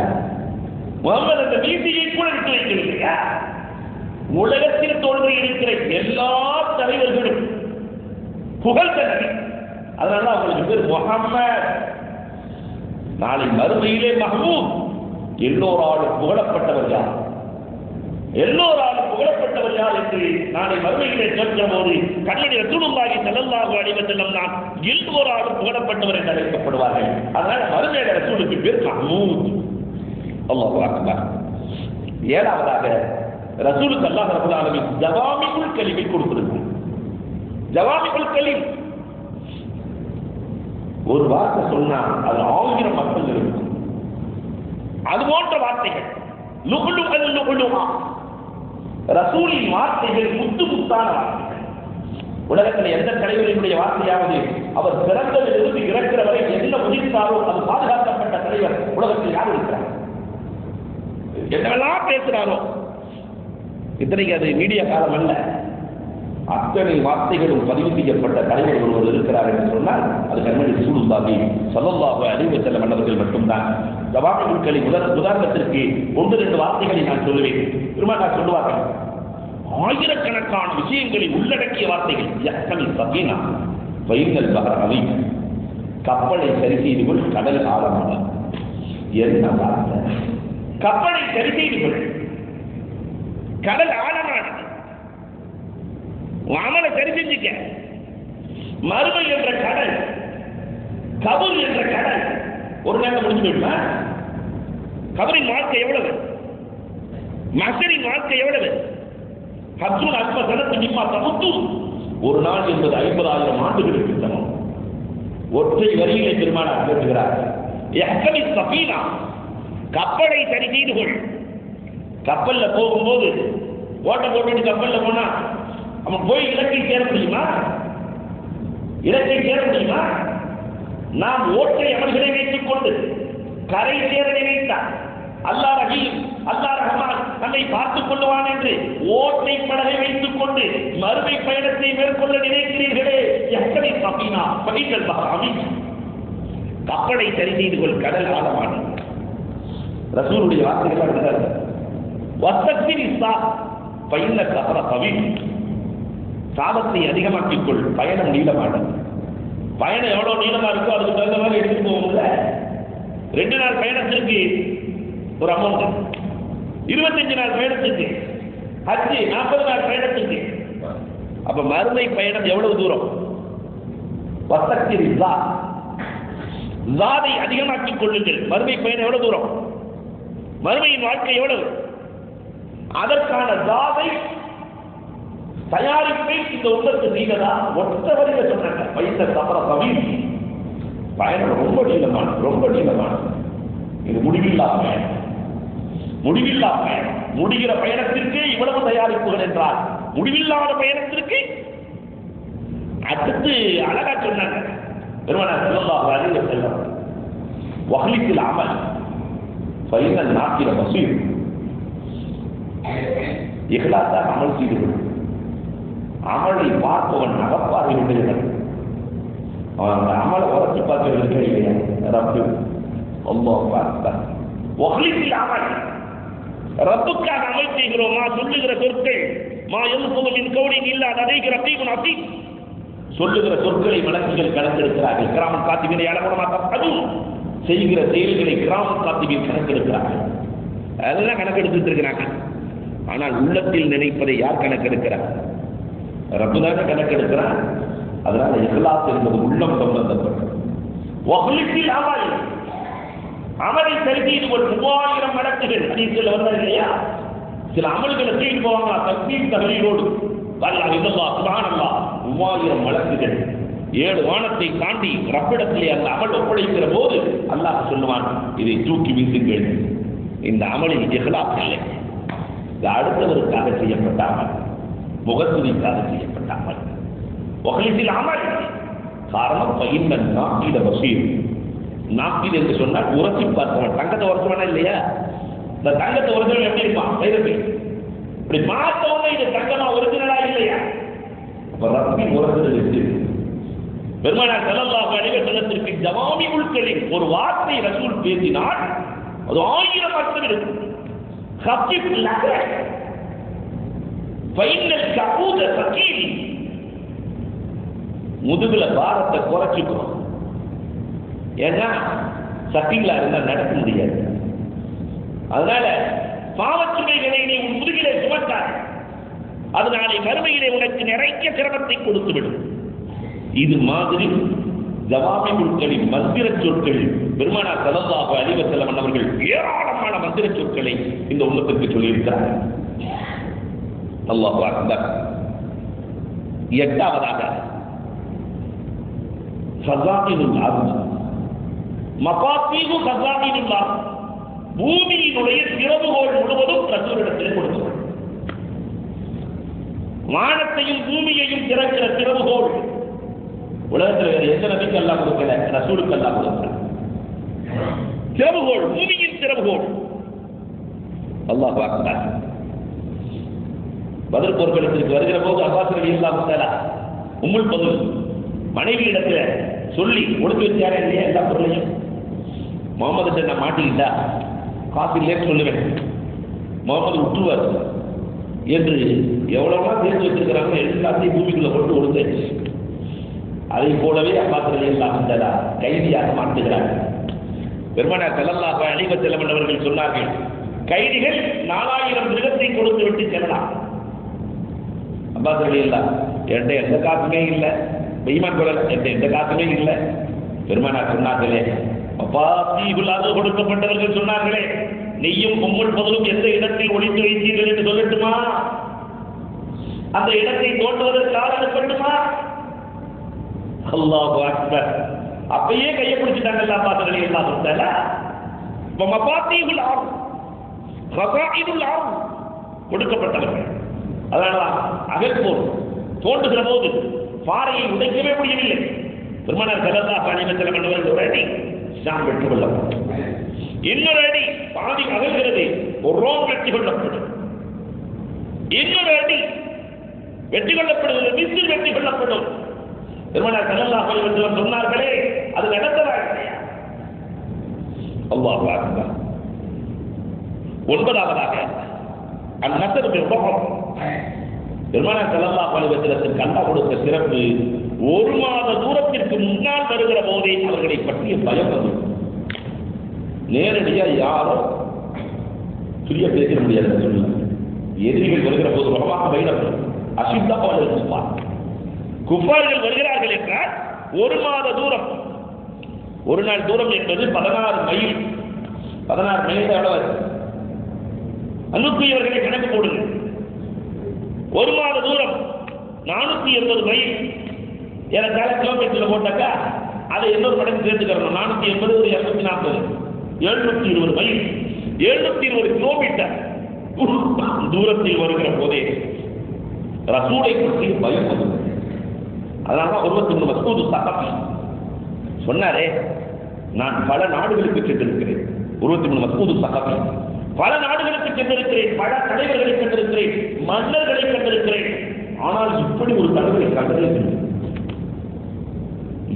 Speaker 1: முகம்மது அந்த மீசையை கூட விட்டு வைக்கலையா? உலகத்தில் தோன்றி இருக்கிற எல்லா தலைவர்களும் புகழ்ந்த நபி. அதனால அவங்களுக்கு பேர் முஹம்மது. நாளை மறுமையிலே மஹ்மூத். எல்லோராலும் புகழப்பட்டவர் யார்? எல்லோராலும் புகழப்பட்டவர் யார் என்று நாளை மறுமையிலே சொல்கிற போது கண்மணி ரசூலுல்லாஹி ஸல்லல்லாஹு அலைஹி வஸல்லம் தான் எல்லோராலும் புகழப்பட்டவர் என்று அழைக்கப்படுவார்கள். அதனால மறுமையிலே ரசூலுக்கு பேர் மஹ்மூத். அல்லாஹு அக்பர். ஏழாவதாக ரசூலுக்கு அல்லாஹ் ரப்பல் ஆலமீன் ஜவாமிஉல் கலிமை கொடுத்திருக்கிறார். ஜவாமிஉல் கலிம் ஒரு வார்த்தை சொன்னா அது 1000 மக்கள் இருக்கும். அது போன்ற வார்த்தைகள் ரசூலின் வார்த்தைகள் முத்து முத்தான வார்த்தைகள். உலகத்தில் எந்த தலைவரினுடைய வார்த்தையாவது அவர் பிறந்ததிலிருந்து இறக்கிற வரை என்ன உதிர்த்தாரோ அது பாதுகாக்கப்பட்ட தலைவர் உலகத்தில் யார் இருக்கிறார்? என்னெல்லாம் பேசுறாரோ, இத்தனைக்கு அது மீடியா காலம் அல்ல, அத்தனை வார்த்தைகளும் பதிவு செய்யப்பட்ட தலைவர் ஒருவர் இருக்கிறார் என்று சொன்னால் அது கண்மணி ரசூலுல்லாஹி ஸல்லல்லாஹு அலைஹி வஸல்லம் அவர்கள் மட்டும்தான். ஜவாமிஉல் கலீம் உதாரணத்திற்கு 1-2 வார்த்தைகளை நான் சொல்லுவேன். பெருமானார் சொல்லுவார்கள், ஆயிரக்கணக்கான விஷயங்களை உள்ளடக்கிய வார்த்தைகள். யஹ்தமி சஃபீனா ஃபைனல் பஹர் அலீம். கப்பலை சரி செய்து கொள், கடல் ஆழமான. என்ன வார்த்தை! கப்பலை சரி செய்து கொள், கடல் ஆழமானது. அமலை சரி செஞ்சுக்க. மறுமை என்ற கடல், கபூர் என்ற கடல், ஒரு நேரம் முடிஞ்சு போயிடுமா? கபரின் வாழ்க்கை எவ்வளவு, மகரின் வாழ்க்கை எவ்வளவு? ஹஜ்ஜுல் அல்ப சனத்து நிம்மா தமுத்து, ஒரு நாள் என்பது 50,000 ஆண்டுகளுக்கு சமம். ஒற்றை வரியிலே பெருமானார் பேசுகிறார், யஹ்கமி ஸஃபீனா, கப்பலை சரி செய்து கொள். கப்பல்ல போகும்போது ஓட்ட போட்டு கப்பல்ல போனா அவன் போய் இலக்கை சேர முடியுமா? இலக்கை சேர முடியுமா? நாம் ஓட்டை அமல்களை வைத்துக் கொண்டு கரை சேர நினைத்தார் அல்லாஹ் ரஹீம், அல்லாஹ் ரஹ்மான் நம்மை பார்த்துக் கொள்வான் என்று ஓட்டை படகை வைத்துக் கொண்டு மறுமை பயணத்தை மேற்கொள்ள நினைக்கிறீர்களே, எத்தனை சபீனா பகைகள் பகாமி, கப்பலை சரி செய்து கொள், கடல் ஆழமான. ரசூலுடைய வார்த்தைகள் வசத்தின் இஸ்ஸா பயண கபர கவி, சாபத்தை அதிகமாக்கிக் கொள், பயணம் நீளமானது. பயணம் எவ்வளவு நீளமா இருக்கோ அதுக்கு தகுந்த மாதிரி எடுத்துட்டு போகும்ல. 2 நாள் பயணத்திற்கு ஒரு அமௌண்ட், 25 நாள் பயணத்துக்கு, ஹஜ் 40 நாள் பயணத்துக்கு. அப்ப மறுமை பயணம் எவ்வளவு தூரம்? வசத்தின் இஸ்ஸா, ஜாதை அதிகமாக்கிக் கொள்ளுங்கள். மறுமை பயணம் எவ்வளவு தூரம்? மறுமையின் வாழ்க்கை எவ்வளவு? அதற்கான ஜாதை தயாரிப்பை இந்த உலகத்து செய்ததா? ஒற்ற வரியில சொன்னாங்க, பைசா தப்பற கவி, பயணம் ரொம்ப நீளமான, ரொம்ப நீளமான. இது முடிவில்லா பயணம், முடிவில்லா பயணம். முடிகிற பயணத்திற்கு இவ்வளவு தயாரிப்புகள் என்றால் முடிவில்லாத பயணத்திற்கு அடுத்து அழகா சொன்னாங்க பெருமானார் ஸல்லல்லாஹு அலைஹி வஸல்லம், வஹ்லித்தில் அமல் ஃபைனல் நாக்கில பசீர், இஹ்லாஸாக அமல் செய்து கொள். அமலை பார்ப்பவன் அகப்பார்வையுடையவன். அவன் அமலை உரசி பார்க்கிறவர்கள் இல்லையா? ரப்பு அல்லாஹ் அக்பர். வஹ்லித்தில் அமல், ரப்புக்காக அமல் செய்கிறோமா? சொல்லுகிற சொற்கள் மா யல்ஃபுது மின் கௌலின் இல்லா லதைஹி ரகீபுன் அதீத், சொல்லுகிற சொற்களை மலக்குகள் கணக்கெடுக்கிறார்கள். கிராமம் காத்திபினை அலமுனமாக அது செய்கிற செயல்களை கிராமம் காத்திபின் கணக்கெடுக்கிறார்கள். அதெல்லாம் கணக்கெடுத்துட்டு இருக்கிறாங்க. ஆனால் உள்ளத்தில் நினைப்பதை யார் கணக்கெடுக்கிறார்? ரப்புதான கணக்கெடுக்கிறார். அதனால இஹ்லாஸ் என்பது உள்ளம் சம்பந்தப்பட்டது. வஹ்லித்தில் அமல், அமலை சரி செய்து கொள். 3000 மடக்குகள் ஹதீஸ்ல வந்தது இல்லையா? சில அமல்களை செய்து போவாங்க தக்பீர் தஹ்லீலோடு, அல்லாஹ் இல்லல்லாஹ் சுப்ஹானல்லாஹ், 3000 மடக்குகள் 7 வானத்தை தாண்டி ரப்பிடத்திலே அந்த அமல் ஒப்படைக்கிற போது அல்லாஹ் சொல்லுவான், இதை தூக்கி வீசுங்கள். இந்த அமலில் இஹ்லாஸ் இல்லை, இது அடுத்தவருக்காக செய்யப்பட்ட அமல், முகத்துதிக்காக செய்யப்பட்ட அமல். வஹ்லித்தில் அமல் காரணம் பையன் நாக்கிட வசீர். நாக்கில் என்று சொன்னால் உரசி பார்ப்பவன். தங்கத்தை உரசுவானா இல்லையா? இந்த தங்கத்தை உரசவன் எப்படி இருப்பான்? வைரப்பி இப்படி பார்த்தவங்க இது தங்கமா ஒரிஜினலா இல்லையா? அப்ப ரப்பி உரசுதல் இருக்கு. பெருமானார் ஸல்லல்லாஹு அலைஹி வஸல்லத்திற்கு ஜவாமிஉல் கலீம் ஒரு வார்த்தை ரசூல் பேசினால் அது 1000 அர்த்தம் இருக்கும். خفف لك فإن الكعود ثقيل, முதுகுல பாரத்தை குறைச்சிக்கணும். ஏன்னா சக்கீலா இருந்தால் நடக்க முடியாது. அதனால பாவச்சுமைகளை நீ உன் முதுகிலே சுமத்தார், அதனாலே மறுமையிலே உனக்கு நிறைய சிரமத்தை கொடுத்துவிடும். இது மாதிரி ஜவாமிஉல் கலீம் மந்திர சொற்கள் பெருமானார் ஸல்லல்லாஹு அலைஹி வஸல்லம் அவர்கள் ஏராளமான மந்திர சொற்களை இந்த உம்மத்திற்கு சொல்லியிருக்கிறார்கள். அல்லாஹு அக்பர். 8வதாக ஃபஸாயிலுல் அர்த், மஃபாத்தீஹு ஃபஸாயிலுல்லாஹ், பூமியினுடைய திறவுகோல் முழுவதும் ரசூலிடத்தில் கொடுக்கப்படும். வானத்தையும் பூமியையும் திறக்கிற திறவுகோல் உலகத்தில் வேறு எந்த நபிக்கு அல்லாஹ் கொடுக்கல, ரசூலுக்கு அல்லாஹ் கொடுக்கல. திறவுகோல், பூமியின் திறவுகோல். அல்லாஹ் அக்பர். பத்ர் போர்க்களத்திற்கு வருகிற போது அப்பாஸ் ரலியல்லாஹு தஆலா உம்முல் ஃபதுல் மனைவி இடத்துல சொல்லி கொடுத்து வச்சாரே இல்லையா எல்லா பொருளையும். முகமது நான் மாட்டிக்கிட்டா காசிலே சொல்லுவேன், முகமது விட்டுருவார் என்று எவ்வளவா சேர்த்து வச்சிருக்கிறாங்க எல்லாத்தையும் பூமிக்குள்ள கொண்டு கொடுத்து, அதை போலவே அப்பாஸ் ரலியல்லாஹு தஆலா கைதியாக மாற்றுகிறார். பெருமானார் ஸல்லல்லாஹு அலைஹி வஸல்லம் அவர்கள் சொன்னார்கள், கைதிகள் 4000 மிருகத்தை கொடுத்து விட்டு செல்லலாம். அப்பாஸ் ரலியல்லாஹு என்கிட்ட எந்த காசுமே இல்லை, பெய்மான் கொள்ள என்கிட்ட எந்த காசுமே இல்லை. பெருமானார் சொன்னார்களே, மஃபாத்தீஹுல் கொடுக்கப்பட்டவர்கள் சொன்னார்களே, நெய்யும் உம்முல் ஃபதுலும் எந்த இடத்தில் ஒளித்து வைத்தீர்கள் என்று சொல்லட்டுமா? அந்த இடத்தை தோண்டுவதற்கு ஆள் அனுப்பட்டுமா? அல்லாஹு அக்பர். அப்பயே கையை பிடிச்சிட்டாங்க எல்லா பாத்திரங்களையும் எல்லாம் சொல்லிட்டால. மஃபாத்தீஹுல் கொடுக்கப்பட்டவர்கள். அதனாலதான் அகழ்போர் தோண்டுகிற போது பாறையை உடைக்கவே முடியவில்லை. பெருமானார் ஸல்லல்லாஹு அலைஹி வஸல்லம் அவர்கள் ஒரு அடி இஸ்லாம் வெற்றி கொள்ளப்படும், இன்னொரு அடி பாதி அகழ்கிறது, ஒரு ரோம் வெற்றி கொள்ளப்படும், இன்னொரு அடி வெற்றி கொள்ளப்படுகிறது, மிஸ்ர் வெற்றி கொள்ளப்படும். பெருமானார் ஸல்லல்லாஹு அலைஹி வஸல்லம் சொன்னார்களே, அது நடந்ததா இல்லையா? அல்லாஹ் அக்பர். ஒன்பதாவதாக அந்நஸர் பில்-பஹர். பெருமானார் ஸல்லல்லாஹு அலைஹி வஸல்லத்திற்கு அல்லாஹ் கொடுத்த சிறப்பு, ஒரு மாத தூரத்திற்கு முன்னால் வருகிற போதே அவர்களை பற்றிய பயம் வந்து நேரடியாக யாரோ சுரிய பேச முடியாது சொல்ல. எதிரிகள் வருகிற போது ரொம்பமாக வைரப்படும் அசித்தாவாளர் குஃபார்கள் வருகிறார்கள் என்றால் ஒரு மாத தூரம், ஒரு நாள் தூரம் என்பது 16 மைல். 16 மைல் அளவு அனுப்பியவர்களை கணக்கு போடுங்க. ஒரு மாத தூரம் 480 மைல். ஏறத்தாழ கிலோமீட்டர்ல போட்டாக்கா அதை இன்னொரு மடங்கு சேர்த்துக்கிறோம். 480 ஒரு 240, 720 மைல், 720 கிலோமீட்டர் தூரத்தில் வருகிற போதே ரசூலை பற்றி பயம் வந்தது. அதனாலதான் ஒருவருக்கு மஸ்ஊத் ஸகஃபி சொன்னாரே, நான் பல நாடுகளுக்கு சென்றிருக்கிறேன். ஒருவருக்கு மஸ்ஊத் ஸகஃபி பல நாடுகளுக்கு சென்றிருக்கிறேன், பல தலைவர்களை கண்டிருக்கிறேன், மன்னர்களை கண்டிருக்கிறேன். ஆனால் இப்படி ஒரு தலைவரை கண்டதில்லை.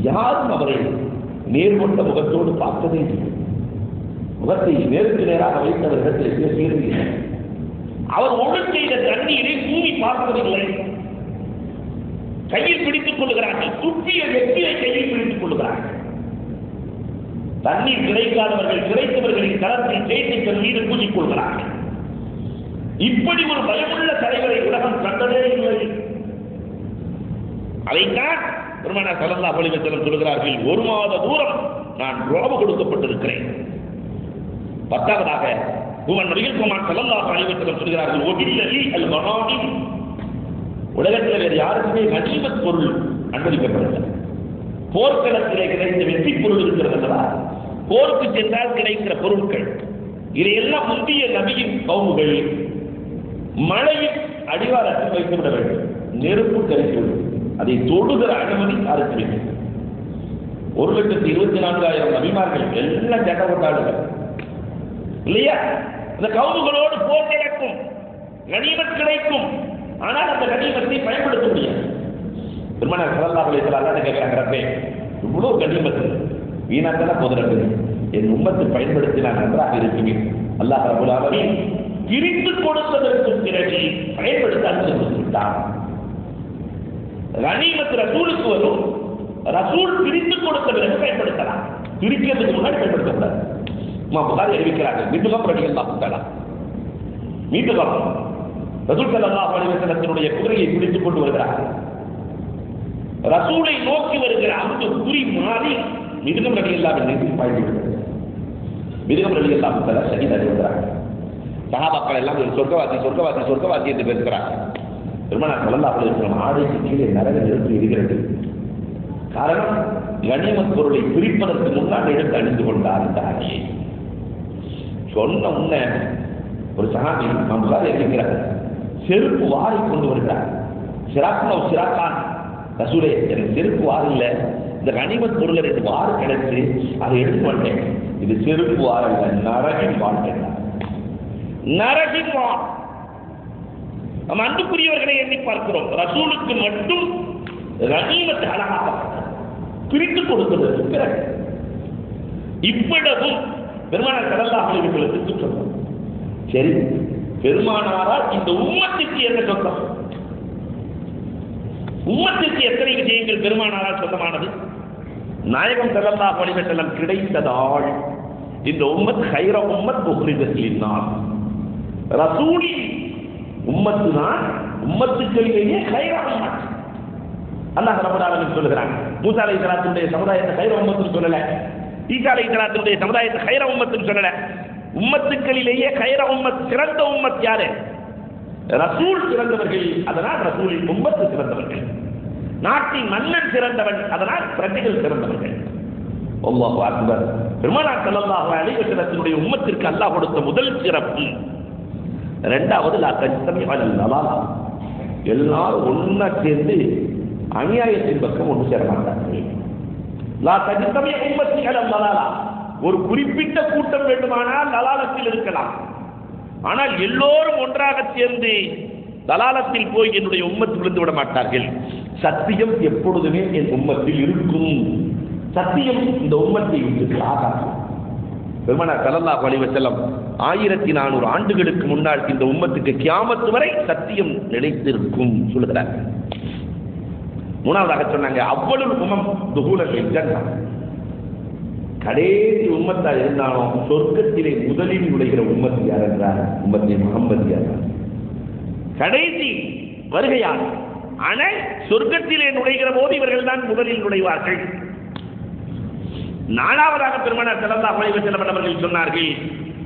Speaker 1: யாரும் அவரை நேர்கொண்ட முகத்தோடு பார்த்ததே இல்லை. முகத்தை நேருக்கு நேராக வைத்தவர்களிடத்தில் பேசியதில்லை. அவர் ஒழுங்கு செய்த தண்ணீரை பூமி பார்ப்பதில்லை. கையில் பிடித்துக் கொள்கிறார்கள், துப்பிய வெற்றியை கையில் பிடித்துக் கொள்கிறார்கள். தண்ணீர் கிடைக்காதவர்கள் கிடைத்தவர்களின் தரத்தில் தேய்த்து தன் மீது பூஜிக் கொள்கிறார்கள். இப்படி ஒரு பயமுள்ள தலைவரை உலகம் கண்டதே இல்லை. அதைத்தான் பெருமானார் ஸல்லல்லாஹு அலைஹி வஸல்லம் சொல்கிறார்கள், ஒரு மாத தூரம் நான் ரோபு கொடுக்கப்பட்டிருக்கிறேன். 10வதாக நபிகள் பெருமானார் ஸல்லல்லாஹு அலைஹி வஸல்லம் சொல்கிறார்கள், ஒபில்லி அல் மனாமிம். உலகத்தில் வேறு யாருக்குமே கனிமத் பொருள் அனுமதிக்கப்படவில்லை. போர்க்களத்திலே கிடைத்த வெற்றி பொருள் இருக்கிறது, போருக்கு சென்றால் கிடைக்கிற பொருட்கள், இதையெல்லாம் முந்தைய நபியின் கவுமுகள் மழையில் அடிவாரத்தில் வைத்துவிட வேண்டும். நெருப்பு கரித்துவிடும், அதை தொடுகிற அனுமதி யாருக்கு வேண்டும்? 1,24,000 நபிமார்கள் எல்லாம் சட்டை போட்டார்கள் இல்லையா? அந்த கவுமுகளோடு போர் நடக்கும், கனிமத் கிடைக்கும். ஆனால் அந்த கனிமத்தை பயன்படுத்த முடியாது. பெருமானார் ஸல்லல்லாஹு அலைஹி வஸல்லம் கேட்கிறாங்க, இவ்வளவு கனிமத்து வீணாக்கெல்லாம் போதுறது, என் உம்மத்தை பயன்படுத்தினால் நன்றாக இருக்குமே. அல்லாஹ் ரப்பல் ஆலமீன் பிரித்து கொடுத்ததற்கு பிறகு பயன்படுத்த அனுமதித்தார். கனிமத் ரசூலுக்கு வரும், ரசூல் பிரித்து கொடுத்த பிறகு பயன்படுத்தலாம், பிரிக்கிறதுக்கு முன்னாடி பயன்படுத்தக்கூடாது. புகாரி அறிவிக்கிறார்கள், மீண்டும் ரலியல்லாஹு தஆலா மீண்டும் ரசூல் ஸல்லல்லாஹு அலைஹி வஸல்லத்தினுடைய குதிரையை பிடித்துக் கொண்டு வருகிறார்கள். ரசூலை நோக்கி வருகிற அந்த குறி மாறி மிருகம் ரலியல்லாஹு அன்ஹு பாய்ந்துவிட்டது. மிருகம் ரலியல்லாஹு தஆலா ஷஹீத் ஆகிறார்கள். சஹாபாக்கள் எல்லாம் சொர்க்கவாசி சொர்க்கவாசி சொர்க்கவாசி என்று பேசுகிறார்கள். பெருமானார் ஸல்லல்லாஹு அலைஹி வஸல்லம் ஆடைக்கு கீழே நரக நெருப்பு இருக்கிறது. காரணம், கனிமத் பொருளை பிரிப்பதற்கு முன்னால் எடுத்து அணிந்து கொண்டார் இந்த ஆடையை. சொன்ன உன்ன ஒரு சஹாபி புகாரி அறிவிக்கிறார், செருப்பு வாரி கொண்டு வருகிறார். சிராக்னவ் சிராக்கான், ரசூலே எனக்கு செருப்பு வார் இல்லை, இந்த கனிமத் பொருளை 2 வாறு கிடைச்சு அதை எடுத்து வந்தேன். இது செருப்பு வார் இல்லை, நரகின் வாழ்க்கை. நரகின் வார். நம்ம அன்புக்குரியவர்களை எண்ணி பார்க்கிறோம். ரசூலுக்கு மட்டும் கனிமத் அழகாக பிரித்து கொடுத்ததற்கு பிறகு இவ்விடமும் பெருமானார் ஸல்லல்லாஹு அலைஹி வஸல்லம் சொன்னார், சரி பெருமானாரால் இந்த உம்மத்துக்கு என்ன சொந்தம்? உம்மத்துக்கு எத்தனை விஷயங்கள் பெருமானாரால் சொந்தமானது? நாயகம் ஸல்லல்லாஹு அலைஹி வஸல்லம் கிடைத்ததால் இந்த உம்மத் கைர உம்மத் உஹ்ரிஜத் லின்னாஸ். ரசூலி உம்மத்து தான் உம்மத்துக்களிலேயே கைர உம்மத். அல்லாஹ் ரப்பல் ஆலமீன் சொல்கிறான், மூஸா அலைஹிஸ்ஸலாத்துடைய சமுதாயத்தை கைர உம்மத்துன்னு சொல்லல, ஈசா அலைஹிஸ்ஸலாத்துடைய சமுதாயத்தை கைர உம்மத்துன்னு சொல்லல. உம்மத்துக்களிலேயே கைர உம்மத், சிறந்த உம்மத் யாரு? ரசூல் சிறந்தவர்கள், அதனால் ரசூலின் உம்மத்து சிறந்தவர்கள். நாட்டின் மன்னன் சிறந்தவன், அதனால் பிரஜைகள் சிறந்தவர்கள். அல்லாஹு அக்பர். பெருமானார் ஸல்லல்லாஹு அலைஹி வஸல்லத்தினுடைய உம்மத்திற்கு அல்லாஹ் கொடுத்த முதல் சிறப்பு. இரண்டாவது லா தஜ்தமி அலல் லலாலா, எல்லாரும் ஒன்னா சேர்ந்து அநியாயத்தின் பக்கம் ஒன்று சேர மாட்டார்கள். லா தஜ்தமி உம்மத்தி அலல் லலாலா, ஒரு குறிப்பிட்ட கூட்டம் வேண்டுமானால் லலாலத்தில் இருக்கலாம், ஆனால் எல்லோரும் ஒன்றாக சேர்ந்து தலாலத்தில் போய் என்னுடைய உம்மத்து விழுந்து விட மாட்டார்கள். சத்தியம் எப்பொழுதுமே என் உம்மத்தில் இருக்கும். சத்தியம் இந்த உம்மத்தை விட்டு ஆகாது. பெருமானார் ஸல்லல்லாஹு அலைஹி வஸல்லம் 1400 ஆண்டுகளுக்கு முன்னால் இந்த உம்மத்துக்கு கியாமத் வரை சத்தியம் நிலைத்திருக்கும் சொல்லுகிறார். மூணாவதாக சொன்னாங்க அவ்வளவு உம்மம் துஹூலல் ஜன்னah, கடைசி உம்மத்தா இருந்தாலும் சொர்க்கத்திலே முதலில் நுழைகிற உம்மத்து யார் என்றார்? உம்மத்தே முஹம்மது யார்? கடைசி வருகையார், ஆனால் சொர்க்கத்திலே நுழைகிற போது இவர்கள் தான் முதலில் நுழைவார்கள். நாலாவதாக பெருமானார் ஸல்லல்லாஹு அலைஹி வஸல்லம் அவர்கள் சொன்னார்கள்,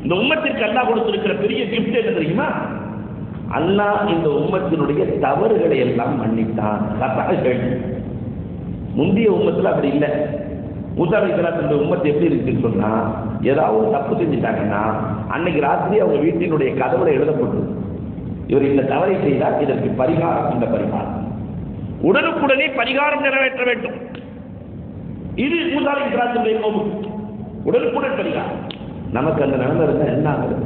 Speaker 1: இந்த உம்மத்திற்கு அல்லாஹ் கொடுத்திருக்கிற பெரிய கிஃப்ட் என்ன தெரியுமா? அல்லாஹ் இந்த உம்மத்தினுடைய தவறுகளை எல்லாம் மன்னித்தான். முந்தைய உம்மத்தில் அப்படி இல்லை. மூசா அலைஹிஸ்ஸலாத்துடைய உம்மத்து எப்படி இருக்குன்னு சொன்னா, ஏதாவது தப்பு செஞ்சுட்டாங்கன்னா அன்னைக்கு ராத்திரி அவங்க வீட்டினுடைய கதவுல எழுதப்பட்டு, இவர் இந்த தவறை செய்தால் இதற்கு பரிகாரம், இந்த பரிகாரம் உடனுக்குடனே பரிகாரம் நிறைவேற்ற வேண்டும். இது மூசா அலைஹிஸ்ஸலாத்துடைய கோபம், உடனுக்குடன் பரிகாரம். நமக்கு அந்த நிலைமை இருந்தா என்ன ஆகுது?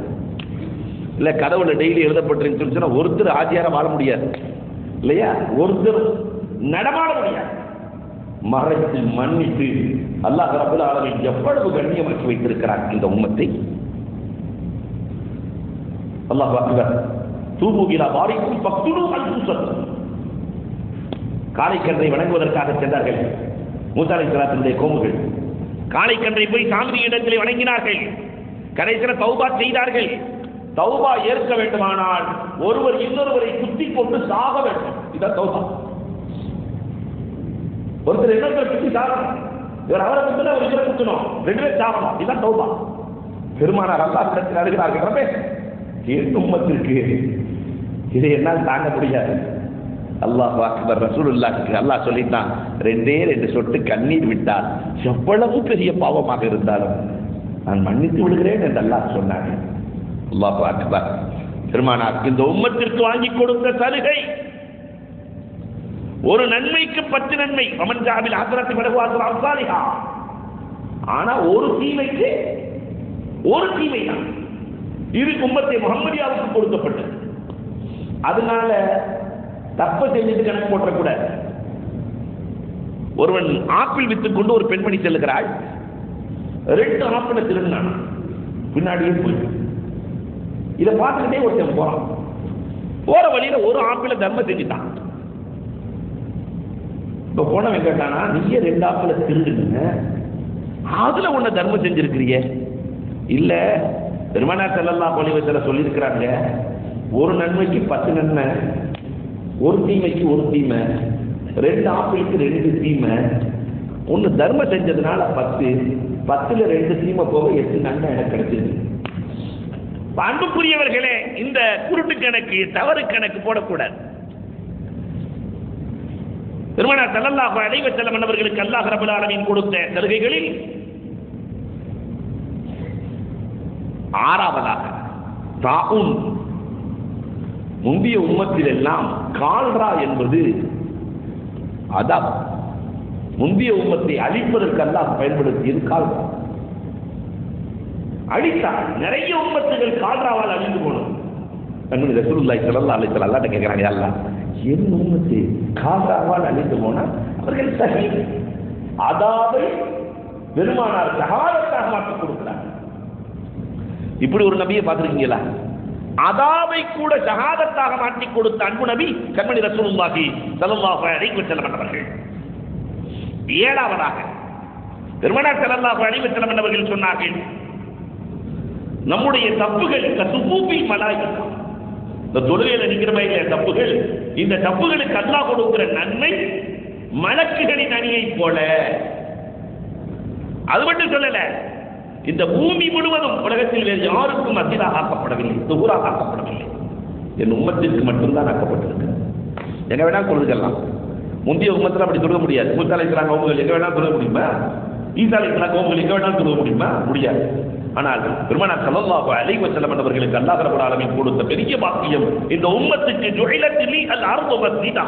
Speaker 1: இல்ல கதவுல டெய்லி எழுதப்பட்டிருந்துன்னு சொன்னா ஒருத்தர் ஆஜியார வாழ முடியாது இல்லையா? ஒருத்தர் நடமாட முடியாது. மறைத்து மன்னித்து அல்லாஹ் ரப்பல் ஆலமீன் எவ்வளவு கண்ணியமாக்கி வைத்திருக்கிறார் இந்த உம்மத்தை. அல்லாஹ் அக்பர். தூபு இலா பாரிக்கும் ஃபக்துலு அன்ஃபுஸக்கும். காளைக்கன்றை வணங்குவதற்காக சென்றார்கள் மூசா அலைஹிஸ்ஸலாத்துடைய கோமுகள். காளைக்கன்றை போய் சாமி இடத்திலே வணங்கினார்கள். கடைசியில் தௌபா செய்தார்கள். தௌபா ஏற்க வேண்டுமானால் ஒருவர் இன்னொருவரை குத்தி கொண்டு சாக வேண்டும். இதான் தௌபா. ஒருத்தர் இன்னொருத்தர் குத்தி சாகணும், இவர் அவரை குத்தணும், அவர் இவரை குத்தணும், ரெண்டு பேர் சாகணும். இதுதான் தௌபா. பெருமானார் அல்லாஹ் இடத்தில் அழுகிறார்கள், ரப்பே என் உம்மத்திற்கு இதை என்னால் தாங்க முடியாது. அல்லாஹ் அக்பர். ரசூலுல்லாஹ்க்கு அல்லாஹ் சொல்லிட்டான், ரெண்டே ரெண்டு சொட்டு கண்ணீர் விட்டால் எவ்வளவு பெரிய பாவமாக இருந்தாலும் நான் மன்னித்து விடுகிறேன் என்று அல்லாஹ் சொன்னாங்க. அல்லாஹ் அக்பர். பெருமானார் இந்த உம்மத்திற்கு வாங்கி கொடுத்த சலுகை, ஒரு நன்மைக்கு 10 நன்மை. அமன்ஜாபில் ஆசிரத்தை படகுவாசல் அம்சாலிஹா. ஆனா ஒரு தீமைக்கு ஒரு தீமை தான். இது உம்மத்தே முஹம்மதியாவுக்கு கொடுக்கப்பட்டது. அதனால தப்ப செஞ்சுட்டு கணக்கு போட்டக்கூடாது. ஒருவன் ஆப்பிள் வித்துக் கொண்டு ஒரு பெண்மணி செல்லுகிறாள். 2 ஆப்பிளை திருடினான், பின்னாடியே போய் இதை பார்த்துக்கிட்டே ஒருத்தன் போறான். போற வழியில ஒரு ஆப்பிளை தர்மம் செஞ்சுட்டான். இப்ப போனவன் கேட்டானா, நீயே 2 ஆப்பிளை திருடுங்க, அதுல ஒன்ன தர்மம் செஞ்சிருக்கிறிய? இல்ல, பெருமானார் ஸல்லல்லாஹு அலைஹி வஸல்லம் சொல்லியிருக்கிறாங்க, ஒரு நன்மைக்கு 10 நன்மை, ஒரு தீமைக்கு ஒரு தீமை, 2 ஆப்பிளுக்கு 2 தீமை, ஒன்னு தர்மம் செஞ்சதுனால 10, 10ல 2 தீமை போக 8 நன்மை எனக்கு கிடைச்சிருக்கு. அன்புக்குரியவர்களே, இந்த குருட்டு கணக்கு, தவறு கணக்கு போடக்கூடாது. பெருமானார் ஸல்லல்லாஹு அலைஹி வஸல்லம் அவர்களுக்கு அல்லாஹ் ரப்பல் ஆலமீன் கொடுத்த சலுகைகளில் 6வதாக தாஊன். முந்தைய உம்மத்தில் எல்லாம் கால்ரா என்பது அதாப். முந்தைய உம்மத்தை அழிப்பதற்கு அல்லாஹ் பயன்படுத்தியது கால்ரா. அழித்தார். நிறைய உம்மத்துகள் கால்ராவால் அழிந்து போனோம். தன்னுடைய ரசூலுல்லாஹி ஸல்லல்லாஹு அலைஹி வஸல்லம் அல்லாஹ்ட்ட கேட்கிறாங்க, அல்லாஹ் என் உம்மத்து கால்ராவால் அழிந்து போனா அவர்கள் ஷஹீத், அதாவை பெருமானார் ஷஹாதத்தாக மாற்றி கொடுக்கிறார். இப்படி ஒரு நபியை பார்த்திருக்கீங்களா? அதாவை கூட ஷஹாதத்தாக மாற்றி கொடுத்த அன்பு நபி கண்மணி ரசூலுல்லாஹி ஸல்லல்லாஹு அலைஹி வஸல்லம் அவர்கள். 7வதாக பெருமானார் ஸல்லல்லாஹு அலைஹி வஸல்லம் அவர்கள் சொன்னார்கள், நம்முடைய தப்புகள் கசுபூபில் மலாயிகா. இந்த தொழுகையில் நிற்கிறமே தப்புகள், இந்த தப்புகளுக்கு அல்லாஹ் கொடுக்கிற நன்மை மலக்குகளின் அணியை போல. அது மட்டும் சொல்லல, இந்த பூமி முழுவதும் உலகத்தில் வேறு யாருக்கும் மஸ்ஜிதாக ஆக்கப்படவில்லை, துஹூராக ஆக்கப்படவில்லை. என் உம்மத்திற்கு மட்டும்தான் ஆக்கப்பட்டிருக்கு. எங்க வேணா தொழுதுக்கலாம். முந்தைய உம்மத்தில் அப்படி தொழுக முடியாது. மூசா அலைஹிஸ்ஸலாம் கவுமுகள் எங்க வேணாலும் தொழுக முடியுமா? ஈசா அலைஹிஸ்ஸலாம் கவுமுகள் எங்க வேணாலும் தொழுக முடியுமா? முடியாது. ஆனால் பெருமானார் ஸல்லல்லாஹு அலைஹி வஸல்லம் அவர்களுக்கு அல்லாஹ் ரப்பல் ஆலமீன் கொடுத்த பெரிய பாக்கியம், இந்த உம்மத்துக்கு ஜுஇலத் லி அல் அர்து மஸ்ஜிதா.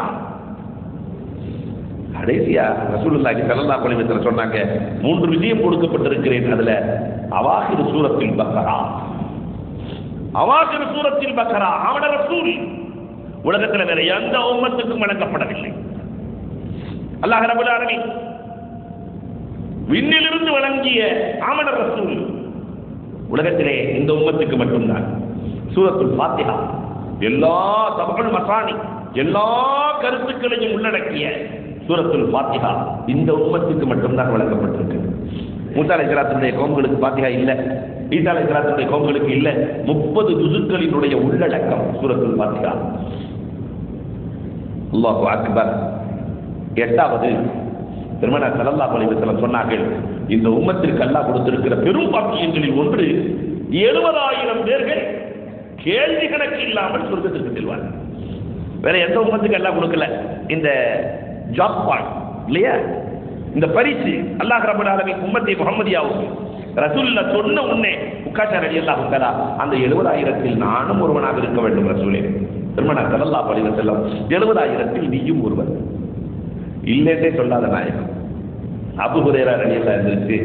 Speaker 1: கடைசியா ரசூலுல்லாஹி ஸல்லல்லாஹு அலைஹி வஸல்லம் சொன்னாங்க, 3 விஷயம் கொடுக்கப்பட்டிருக்கிறேன். அதுல அவாஹிர் சூரத்தில் பக்ரா, அவாஹிர் சூரத்தில் பக்ரா அவன ரசூல் உலகத்தில் வேற எந்த உம்மத்துக்கும் வழங்கப்படவில்லை. அல்லாஹ் ரப்பல் ஆலமீன் விண்ணிலிருந்து வழங்கிய ஆமன ரசூல் உலகத்திலே இந்த உம்மத்துக்கு மட்டும்தான். சூரத்துல் ஃபாத்திஹா எல்லா தபுல் மசானி, எல்லா கருத்துக்களையும் உள்ளடக்கிய சூரத்துல் ஃபாத்திஹா இந்த உம்மத்துக்கு மட்டும்தான் வழங்கப்பட்டிருக்கு. மூசா அலைஹிஸ்ஸலாத்துடைய கவும்களுக்கு ஃபாத்திஹா இல்ல, ஈசா அலைஹிஸ்ஸலாத்துடைய கவும்களுக்கு இல்ல. 30 ஜுசுக்களினுடைய உள்ளடக்கம் சூரத்துல் ஃபாத்திஹா. அல்லாஹு அக்பர். 8வது பெருமானார் ஸல்லல்லாஹு அலைஹி வஸல்லம் சொன்னார்கள், இந்த உம்மத்திற்கு அல்லாஹ் கொடுத்திருக்கிற பெரும் பாக்கியங்களில் ஒன்று 70,000 பேர்கள் கேள்வி கணக்கு இல்லாமல் சொர்க்கத்திற்கு செல்வார்கள். வேற எந்த உம்மத்துக்கு அல்லாஹ் கொடுக்கல இந்த ஜாப் பாட் இல்லையா, இந்த பரிசு அல்லாஹ் ரப்பல் ஆலமீன் உம்மத்தை முஹம்மதியாவுக்கு ரசூலுல்லாஹ் சொன்ன உடனே உக்காஷா ரலியல்லாஹு தஆலா அந்த 70,000 நானும் ஒருவனாக இருக்க வேண்டும் ரசூலே. பெருமானார் ஸல்லல்லாஹு அலைஹி வஸல்லம் 70,000 நீயும் ஒருவர் இல்லைன்னே சொல்லாத நாயகம். அபூ ஹுரைரா ரலியல்லாஹு அன்ஹு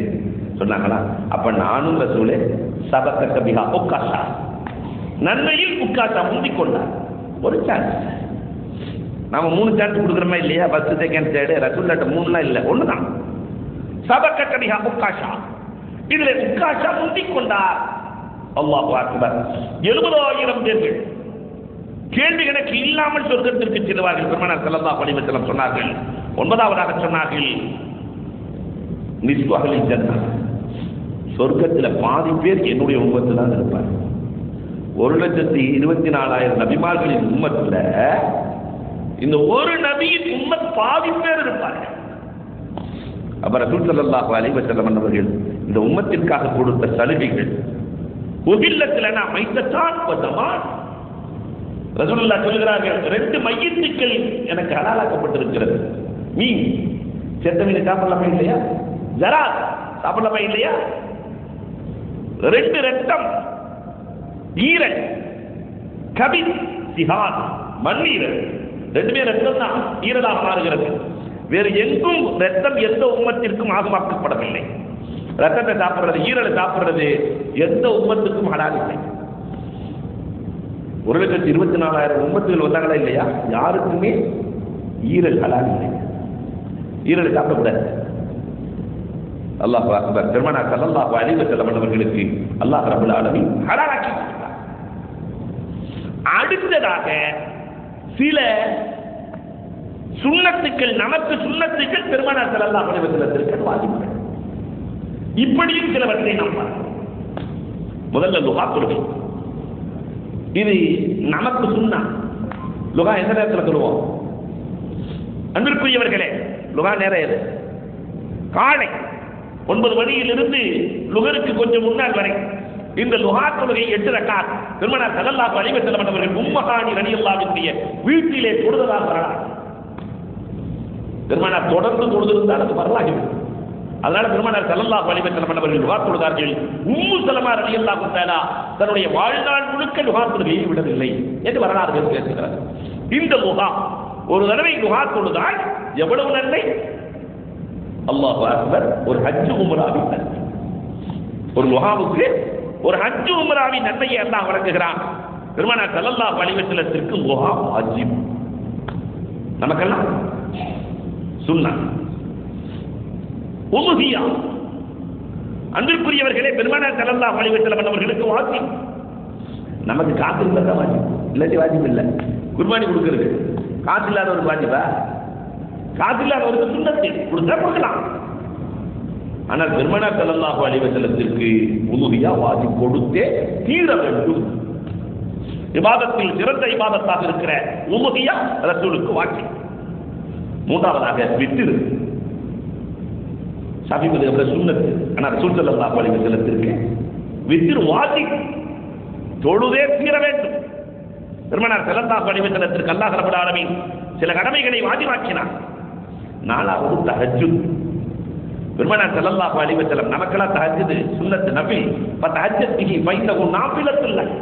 Speaker 1: சொன்னாங்களா, அப்ப நானும் ரசூலே சபக பிஹா உக்காஷா, நன்மையில் உக்காஷா முந்திக் கொண்டார். ஒரு சான்ஸ், நாம 3 சான்ஸ் கொடுக்குறோமா இல்லையா? First second third. ரசூலுல்லாஹ் 3லாம் இல்ல, ஒண்ணுதான். சபக பிஹா உக்காஷா, இதுல உக்காஷா முந்திக் கொண்டார். அல்லாஹு அக்பர். 70,000 பேர்கள் கேள்வி கணக்கு இல்லாமல் சொர்க்கத்திற்கு செல்வார்கள். பெருமானார் ஸல்லல்லாஹு அலைஹி வஸல்லம் சொன்னார்கள். 9வதாக சொன்னார்கள், நிஸ்ஃபு அஹ்லில் ஜன்னah, சொர்க்கத்தில் பாதி பேர் என்னுடைய உம்மத்தில் தான் இருப்பார். 1,24,000 நபிமார்களின் உம்மத்தில் இந்த ஒரு நபியின் உம்மத் பாதி பேர் இருப்பார்கள். அப்ப ரசூல் ஸல்லல்லாஹு அலைஹி வஸல்லம் அவர்கள் இந்த உம்மத்திற்காக கொடுத்த சலுகைகள், உஹில்லத்லனா மைத்தத்தான் வ தமான். ரசூலுல்லாஹ் சொல்கிறார்கள், 2 மையத்துக்கள் எனக்கு ஹலாலாக்கப்பட்டிருக்கிறது. மீன், செத்த மீன் சாப்பிடலாமா இல்லையா? ஜரா சாப்பிடலாமா இல்லையா? 2 ரத்தம், ஈரல், கபித், சிஹான், மண்ணீரல், 2 ரத்தம் தான் ஈரலாக மாறுகிறது. வேறு எங்கும் ரத்தம் எந்த உம்மத்திற்கும் ஆகமாக்கப்படவில்லை. ரத்தத்தை சாப்பிடுறது, ஈரலை சாப்பிடுறது எந்த உம்மத்துக்கும் ஹலால் இல்லை. 1,24,000 உம்மத்துகள் வந்தாங்களா இல்லையா? யாருக்குமே ஈரல் ஹலால் இல்லை, ஈரலை சாப்பிடக்கூடாது. அல்லாஹு அக்பர். பெருமானார் ஸல்லல்லாஹு அலைஹி வஸல்லம் அவர்களுக்கு அல்லாஹ் ரப்பல் ஆலமீன் ஹலாலாக்கி கொடுத்தார். அடுத்ததாக சில சுன்னத்துக்கள், நமக்கு சுன்னத்துக்கள் பெருமானார் ஸல்லல்லாஹு அலைஹி வஸல்லத்திற்கு வாஜிபுகள். இப்படியும் சிலவற்றை நாம் பார்க்கிறோம். முதல்ல லுஹா தொழுகை, இது நமக்கு சுன்னா. லுஹா எந்த நேரத்தில் சொல்லுவோம்? அன்பிற்குரியவர்களே, லுஹா நேரம் எது? காலை 9 மணியிலிருந்து லுகருக்கு கொஞ்சம் முன்னால் வரை இந்த லுஹா தொழுகை 8 ரக்காத் பெருமானார் ஸல்லல்லாஹு அலைஹி வஸல்லம் அவர்கள் உம்மஹானி ரலியல்லாஹு அன்ஹா வீட்டிலே தொழுததாக வரலாறு. பெருமானார் தொடர்ந்து தொழுதிருந்தால் அது வரலாறு. அதனால பெருமானார் ஸல்லல்லாஹு அலைஹி வஸல்லம் அவர்கள் லுஹா தொழுதார்கள். உம்மு ஸலமா ரலியல்லாஹு தஆலா தன்னுடைய வாழ்நாள் முழுக்க லுஹா தொழுகையை விடவில்லை என்று வரலாறுகள் பேசுகிறார். இந்த லுஹா ஒரு தடவை லுஹா தொழுதால் எவ்வளவு நன்மை! அல்லாஹு அக்பர். ஒரு ஹஜ் உம்ராவின் நன்மை, ஒரு லுஹாவுக்கு ஒரு ஹஜ் உம்ராவின் நன்மையை அல்லாஹ் வழங்குகிறான். பெருமானார் ஸல்லல்லாஹு அலைஹி வஸல்லத்திற்கு லுஹா வாஜிப், நமக்கெல்லாம் சுன்னா. உலுஹியா, அன்பிற்குரியவர்களே, பெருமானார் ஸல்லல்லாஹு அலைஹி வஸல்லம் அவர்களுக்கு வாஜிப். நமக்கு காசு இருந்தா வாஜிப், இல்லாட்டி வாஜிப் இல்லை. குர்பானி கொடுக்கிறது காசு இல்லாதவருக்கு வாஜிபா? காசு இல்லாதவருக்கு சுன்னத்து கொடுத்தா கொடுக்கலாம். ஆனால் பெருமானார் ஸல்லல்லாஹு அலைஹி வஸல்லத்திற்கு உலுஹியா வாஜிப் கொடுத்தே தீர வேண்டும். இபாதத்தில் சிறந்த இபாதத்தாக இருக்கிற உலுஹியா ரசூலுக்கு வாஜிப். 3வதாக வித்திரு, ஷாஃபி மதுஹப்ல சுன்னத்து. ஆனா ரசூல் ஸல்லல்லாஹு அலைஹி வஸல்லத்திற்கு வித்ர் வாஜிப், தொழுதே தீர வேண்டும். பெருமானார் ஸல்லல்லாஹு அலைஹி வஸல்லத்திற்கு அல்லாஹ் ரப்பல் ஆலமீன் சில கடமைகளை வாஜிபாக்கினார். நாலாவது தஹஜ்ஜுத். பெருமானார் ஸல்லல்லாஹு அலைஹி வஸல்லம் நமக்கெல்லாம் தஹஜ்ஜுத் சுன்னத் நஃபில், ஃபதஹஜ்ஜத் பிஹி ஃபைன்னஹு நாஃபிலத்துல் லக்.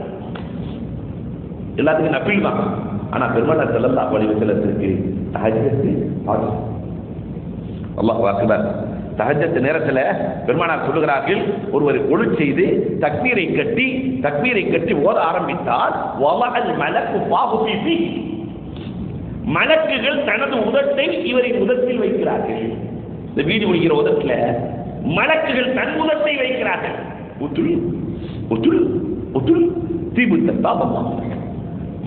Speaker 1: எல்லாத்துக்கும் நஃபில் தான். ஆனா பெருமானார் ஸல்லல்லாஹு அலைஹி வஸல்லத்திற்கு தஹஜ்ஜத் வாஜிப். அல்லாஹ் அக்பர். தஹஜ்ஜத் நேரத்தில் பெருமானார் சொல்லுகிறார்கள், ஒருவர் ஒளி செய்து தக்பீரை கட்டி ஓத ஆரம்பித்தால் வலஅல் மலக்கு ஃபாஹு ஃபீ, மலக்குகள் தனது உதட்டை இவரின் உதட்டில் வைக்கிறார்கள். இந்த வீடு முடிக்கிற உதட்டில் மலக்குகள் தன் உதட்டை வைக்கிறார்கள். உத்துள் உத்துள் உத்துள் தீபுத்த தாபமா,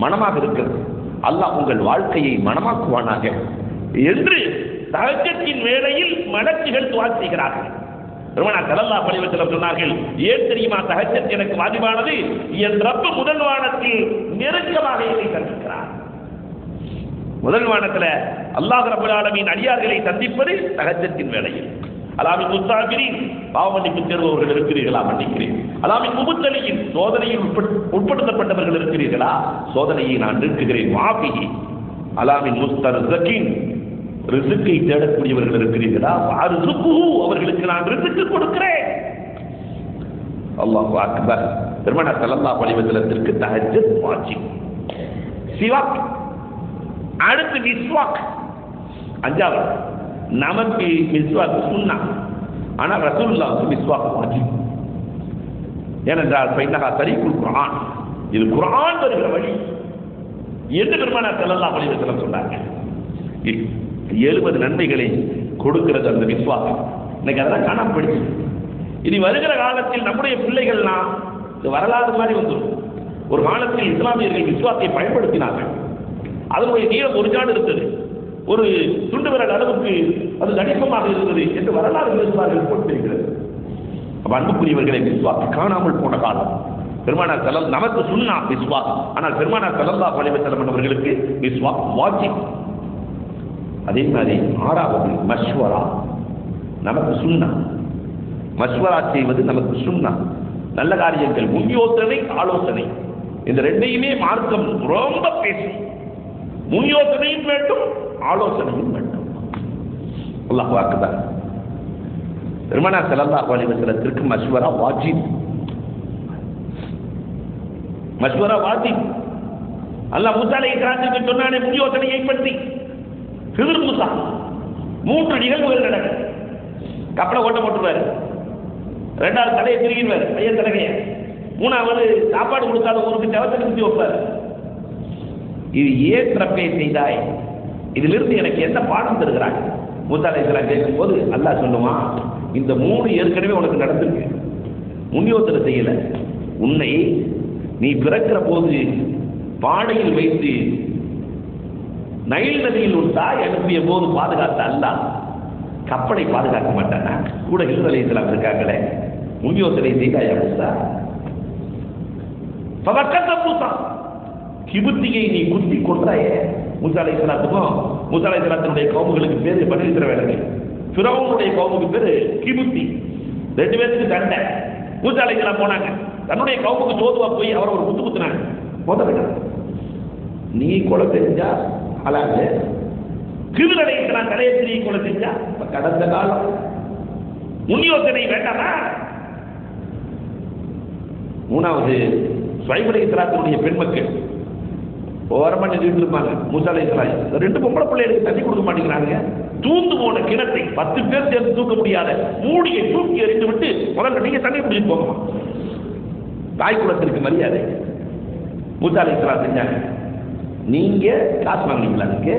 Speaker 1: மனமாக இருக்கிறது, அல்லாஹ் உங்கள் வாழ்க்கையை மனமாக்குவானாக என்று தஹஜ்ஜத்தின் வேளையில் மலக்குகள் துஆ செய்கிறார்கள். பெருமானார் ஸல்லல்லாஹு அலைஹி வஸல்லம் சொன்னார்கள், ஏன் தெரியுமா தஹஜ்ஜத் எனக்கு வாஜிபானது? என் ரப்பு முதல் வானத்தில் நெருக்கமாக என்னை சந்திக்கிறார். முதல் வானத்தில் அல்லாஹ் ரப்பல் ஆலமீன் அடியார்களை சந்திப்பது தஹஜ்ஜத்தின் வேளையில். அலாமின் முஸ்தாபிரின், பாவமன்னிப்பு தேர்பவர்கள் இருக்கிறீர்களா? மன்னிக்கிறேன். அலாமின் முபத்தலியின், சோதனையில் உட்படுத்தப்பட்டவர்கள் இருக்கிறீர்களா? சோதனையை நான் நீக்குகிறேன். வாபிஹி அலாமின் முஸ்தர்ஸகின், ரிஸ்கை தேடக்கூடியவர்கள் இருக்கிறீர்களா? வார்ஸுகுஹு, அவர்களுக்கு நான் ரிஸ்க் கொடுக்கிறேன். அல்லாஹு அக்பர். பெருமானார் ஸல்லல்லாஹு அலைஹி வஸல்லத்திற்கு தஹஜ்ஜத் வாஜிப். சிவாக், அடுத்து மிஸ்வாக். அஞ்சாவது, நமக்கு மிஸ்வாக் சுன்னா, ஆனா ரசூலுல்லாஹ்வுக்கு மிஸ்வாக் வாஜிப். ஏனென்றால் ஃபைன்னஹா தரீகுல் குர்ஆன், இது குர்ஆன் வருகிற வழி என்று பெருமானார் ஸல்லல்லாஹு அலைஹி வஸல்லம் சொன்னாங்க. 70 நன்மைகளை கொடுக்கிறது அந்த மிஸ்வாக். இன்னைக்கு அதெல்லாம் காணாம போயிடுச்சு. இனி வருகிற காலத்தில் நம்முடைய பிள்ளைகள்லாம் வரலாறு மாதிரி வந்துடும். ஒரு காலத்தில் இஸ்லாமியர்கள் மிஸ்வாக்கை பயன்படுத்தினார்கள். அதனுடைய நீளம் ஒரு ஜாடு இருந்தது, ஒரு துண்டு விரல் அளவுக்கு அது தடிப்பமாக இருந்தது என்று வரலாறு பேசுவார்கள் போட்டிருக்கிறது. அப்ப அன்புக்குரியவர்களை மிஸ்வாக் காணாமல் போன காலம். பெருமானார் ஸல்லல்லாஹு, நமக்கு சுன்னா மிஸ்வாக், ஆனால் பெருமானார் ஸல்லல்லாஹு அலைஹி வஸல்லம் அவர்களுக்கு மிஸ்வாக் வாஜிப். அதே மாதிரி ஆறாவது மஷ்வரா, நமக்கு சுன்னா. மஷ்வரா செய்வது நமக்கு சுன்னா. நல்ல காரியங்கள், முன் யோசனை, ஆலோசனை, இந்த ரெண்டையுமே மார்க்கம் ரொம்ப பேசும். முன் யோசனையும் வேண்டும், ஆலோசனையும் வேண்டும். அல்லாஹ் அக்பர். பெருமானார் ஸல்லல்லாஹு அலைஹி வஸல்லத்திற்கு மஷ்வரா வாஜிப். மஷ்வரா வாஜிப். அல்லாஹ் மூசா அலைஹிஸ்ஸலாத்துக்கு சொன்னானே முன் யோசனையை பற்றி. ஹிஜ்ர் மூசா 3 நிகழ்வுகள் நடக்கும். கப்பலை ஓட்ட போட்டுருவாரு, 2வது தலையை திருகிடுவார், பையன் தலைகைய, 3வது சாப்பாடு கொடுக்காத ஊருக்கு செவத்தை நிறுத்தி வைப்பார். இது ஏன் தப்பே செய்தாய், இதிலிருந்து எனக்கு என்ன பாடம் தருகிறாங்க? மூசா அலைஹிஸ்ஸலாம் கேட்கும் போது அல்லாஹ் சொல்லுமா, இந்த 3 ஏற்கனவே உனக்கு நடந்திருக்கு, முன் யோசனை செய்யல. உன்னை நீ பிறக்கிற போது பாடையில் வைத்து நைல் நதியில் ஒரு தாய் அனுப்பிய போது பாதுகாத்த அல்லாஹ் கப்பலை பாதுகாக்க மாட்டானா? கூட ஹிஜ்ர் அலைஹிஸ்ஸலாம் இருக்காங்களே, முன் யோசனை செய்தாயா மூசா? ஃபவக்கத மூசா, கிபுத்தியை நீ குத்தி கொன்றாயே. மூசா அலைஹிஸ்ஸலாத்துக்கும் மூசா அலைஹிஸ்ஸலாத்துடைய கௌமுகளுக்கு பேரு பனி இஸ்ரவேலர்கள், ஃபிரௌனுடைய கௌமுக்கு பேரு கிபுத்தி. 2 பேருக்கு சண்டை. மூசா அலைஹிஸ்ஸலாம் போனாங்க, தன்னுடைய கௌமுக்கு சோதுவா போய் அவரை ஒரு குத்து குத்துனாங்க. போதவிட நீ கொலை செஞ்சா அலாங்க, ஹிஜ்ர் அலைஹிஸ்ஸலாம் தலையை நீ கொலை செஞ்சா கடந்த காலம். முன் யோசனை வேண்டாமா? 3வது ஷுவைப் அலைஹிஸ்ஸலாத்துடைய பெண்மக்கள் ஓரமா நின்றுட்டு இருப்பாங்க. மூசா அலைஹிஸ்ஸலாம் 2 பொம்பளை பிள்ளைகளுக்கு தண்ணி கொடுக்க மாட்டேங்கிறாங்க. தூந்து போன கிணத்தை 10 பேர் சேர்ந்து தூக்க முடியாத மூடியை தூக்கி எறிந்து விட்டு முதல்ல நீங்க தண்ணி குடிச்சிட்டு போகமா. தாய் குலத்திற்கு மரியாதை. மூசா அலைஹிஸ்ஸலாம் செஞ்சாங்க. நீங்க காசு வாங்கினீங்களா? அதுக்கு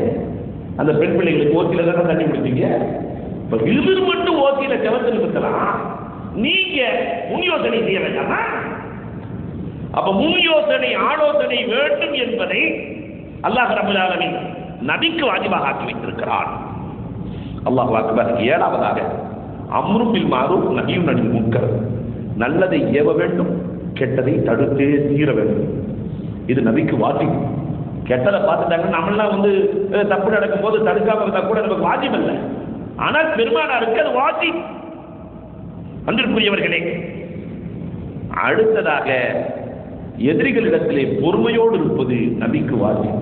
Speaker 1: அந்த பெண் பிள்ளைகளுக்கு ஓசியில தானே தண்ணி குடிப்பீங்க. இப்ப ஹிஜ்ர் மட்டும் ஓசியில செவத்தில் இருக்கலாம், நீங்க முன் யோசனை செய்ய வேண்டாமா? அப்ப முன் யோசனை, ஆலோசனை வேண்டும் என்பதை அல்லாஹ் ரப்பல் ஆலமீன் நபிக்கு வாஜிபாக ஆக்கி வைத்திருக்கிறார். அல்லாஹ் அக்பர். 7வதாக அம்ரு பில் மாரூஃப் நஹ்யுன் அனில் முன்கர், நல்லதை ஏவ வேண்டும், கெட்டதை தடுத்தே தீர வேண்டும். இது நபிக்கு வாஜிப். கெட்டதை பார்த்துட்டாங்க, நம்மளாம் தப்பு நடக்கும் போது தடுக்காம இருந்தா கூட நமக்கு வாஜிப் இல்லை. ஆனால் பெருமானாருக்கு அது வாஜிப். அன்பிற்குரியவர்களே, அடுத்ததாக எதிரிகளிடத்திலே பொறுமையோடு இருப்பது நபிக்கு வாஜிப்.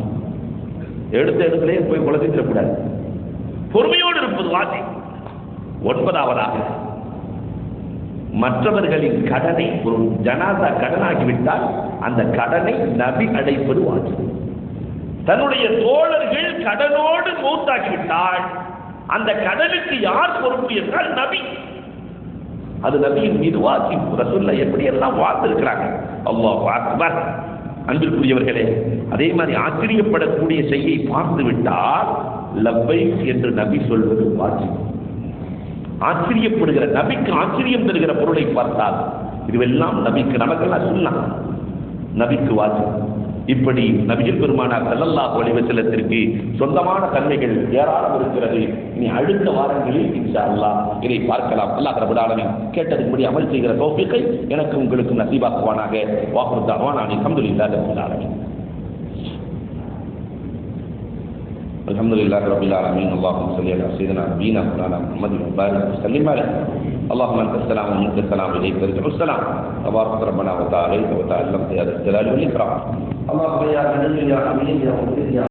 Speaker 1: எடுத்த இடத்திலே போய் குழந்தைக்கூடாது, பொறுமையோடு இருப்பது வாஜிப். 9வதாக, மற்றவர்களின் கடனை ஒரு ஜனாதா கடனாகிவிட்டால் அந்த கடனை நபி அடைப்பது வாஜிப். தன்னுடைய தோழர்கள் கடனோடு மௌத்தாகிவிட்டால் அந்த கடனுக்கு யார் பொறுப்பு என்றால் நபி. அது நபியின் மீது வாஜிப். ரசூலுல்லாஹ் எப்படி எல்லாம் வாழ்ந்திருக்கிறாங்க. அல்லாஹ் அக்பர். அன்பிற்குரியவர்களே, அதே மாதிரி ஆச்சரியப்படக்கூடிய செய்தியை பார்த்து விட்டால் லப்பைக் என்று நபி சொல்வது வாஜிப். ஆச்சரியப்படுகிற நபிக்கு ஆச்சரியம் தருகிற பொருளை பார்த்தால் இதுவெல்லாம் நபிக்கு, நமக்கெல்லாம் சுன்னத், நபிக்கு வாஜிப். இப்படி நபிகள் பெருமானார் ஸல்லல்லாஹு அலைஹி வஸல்லத்திற்கு சொந்தமான தன்மைகள் ஏராளம் இருக்கிறது. இனி அடுத்த வாரங்களில் இன்ஷா அல்லாஹ் இதை பார்க்கலாம். அல்லாஹ் ரப்பல் ஆலமீன் கேட்டதுபடி அமல் செய்கிற தௌஃபீகை எனக்கு உங்களுக்கு நசீபாக்குவானாக. வாஹிரு தஅவானா அல்ஹம்துலில்லாஹி ரப்பில் ஆலமீன். அல்ஹம்துலில்லாஹி ரப்பில் ஆலமீன். அல்லாஹும்ம ஸல்லி அலா சய்யிதினா நபியினா மௌலானா முஹம்மதின் வ பாரிக் வஸல்லிம் அலைஹி. اللهم انت السلام ومنك السلام اليك يرجع السلام. تبارك ربنا وتعالى وتعالى يا ذا الجلال والاكرام. اللهم يا غني يا حميد يا مجيد يا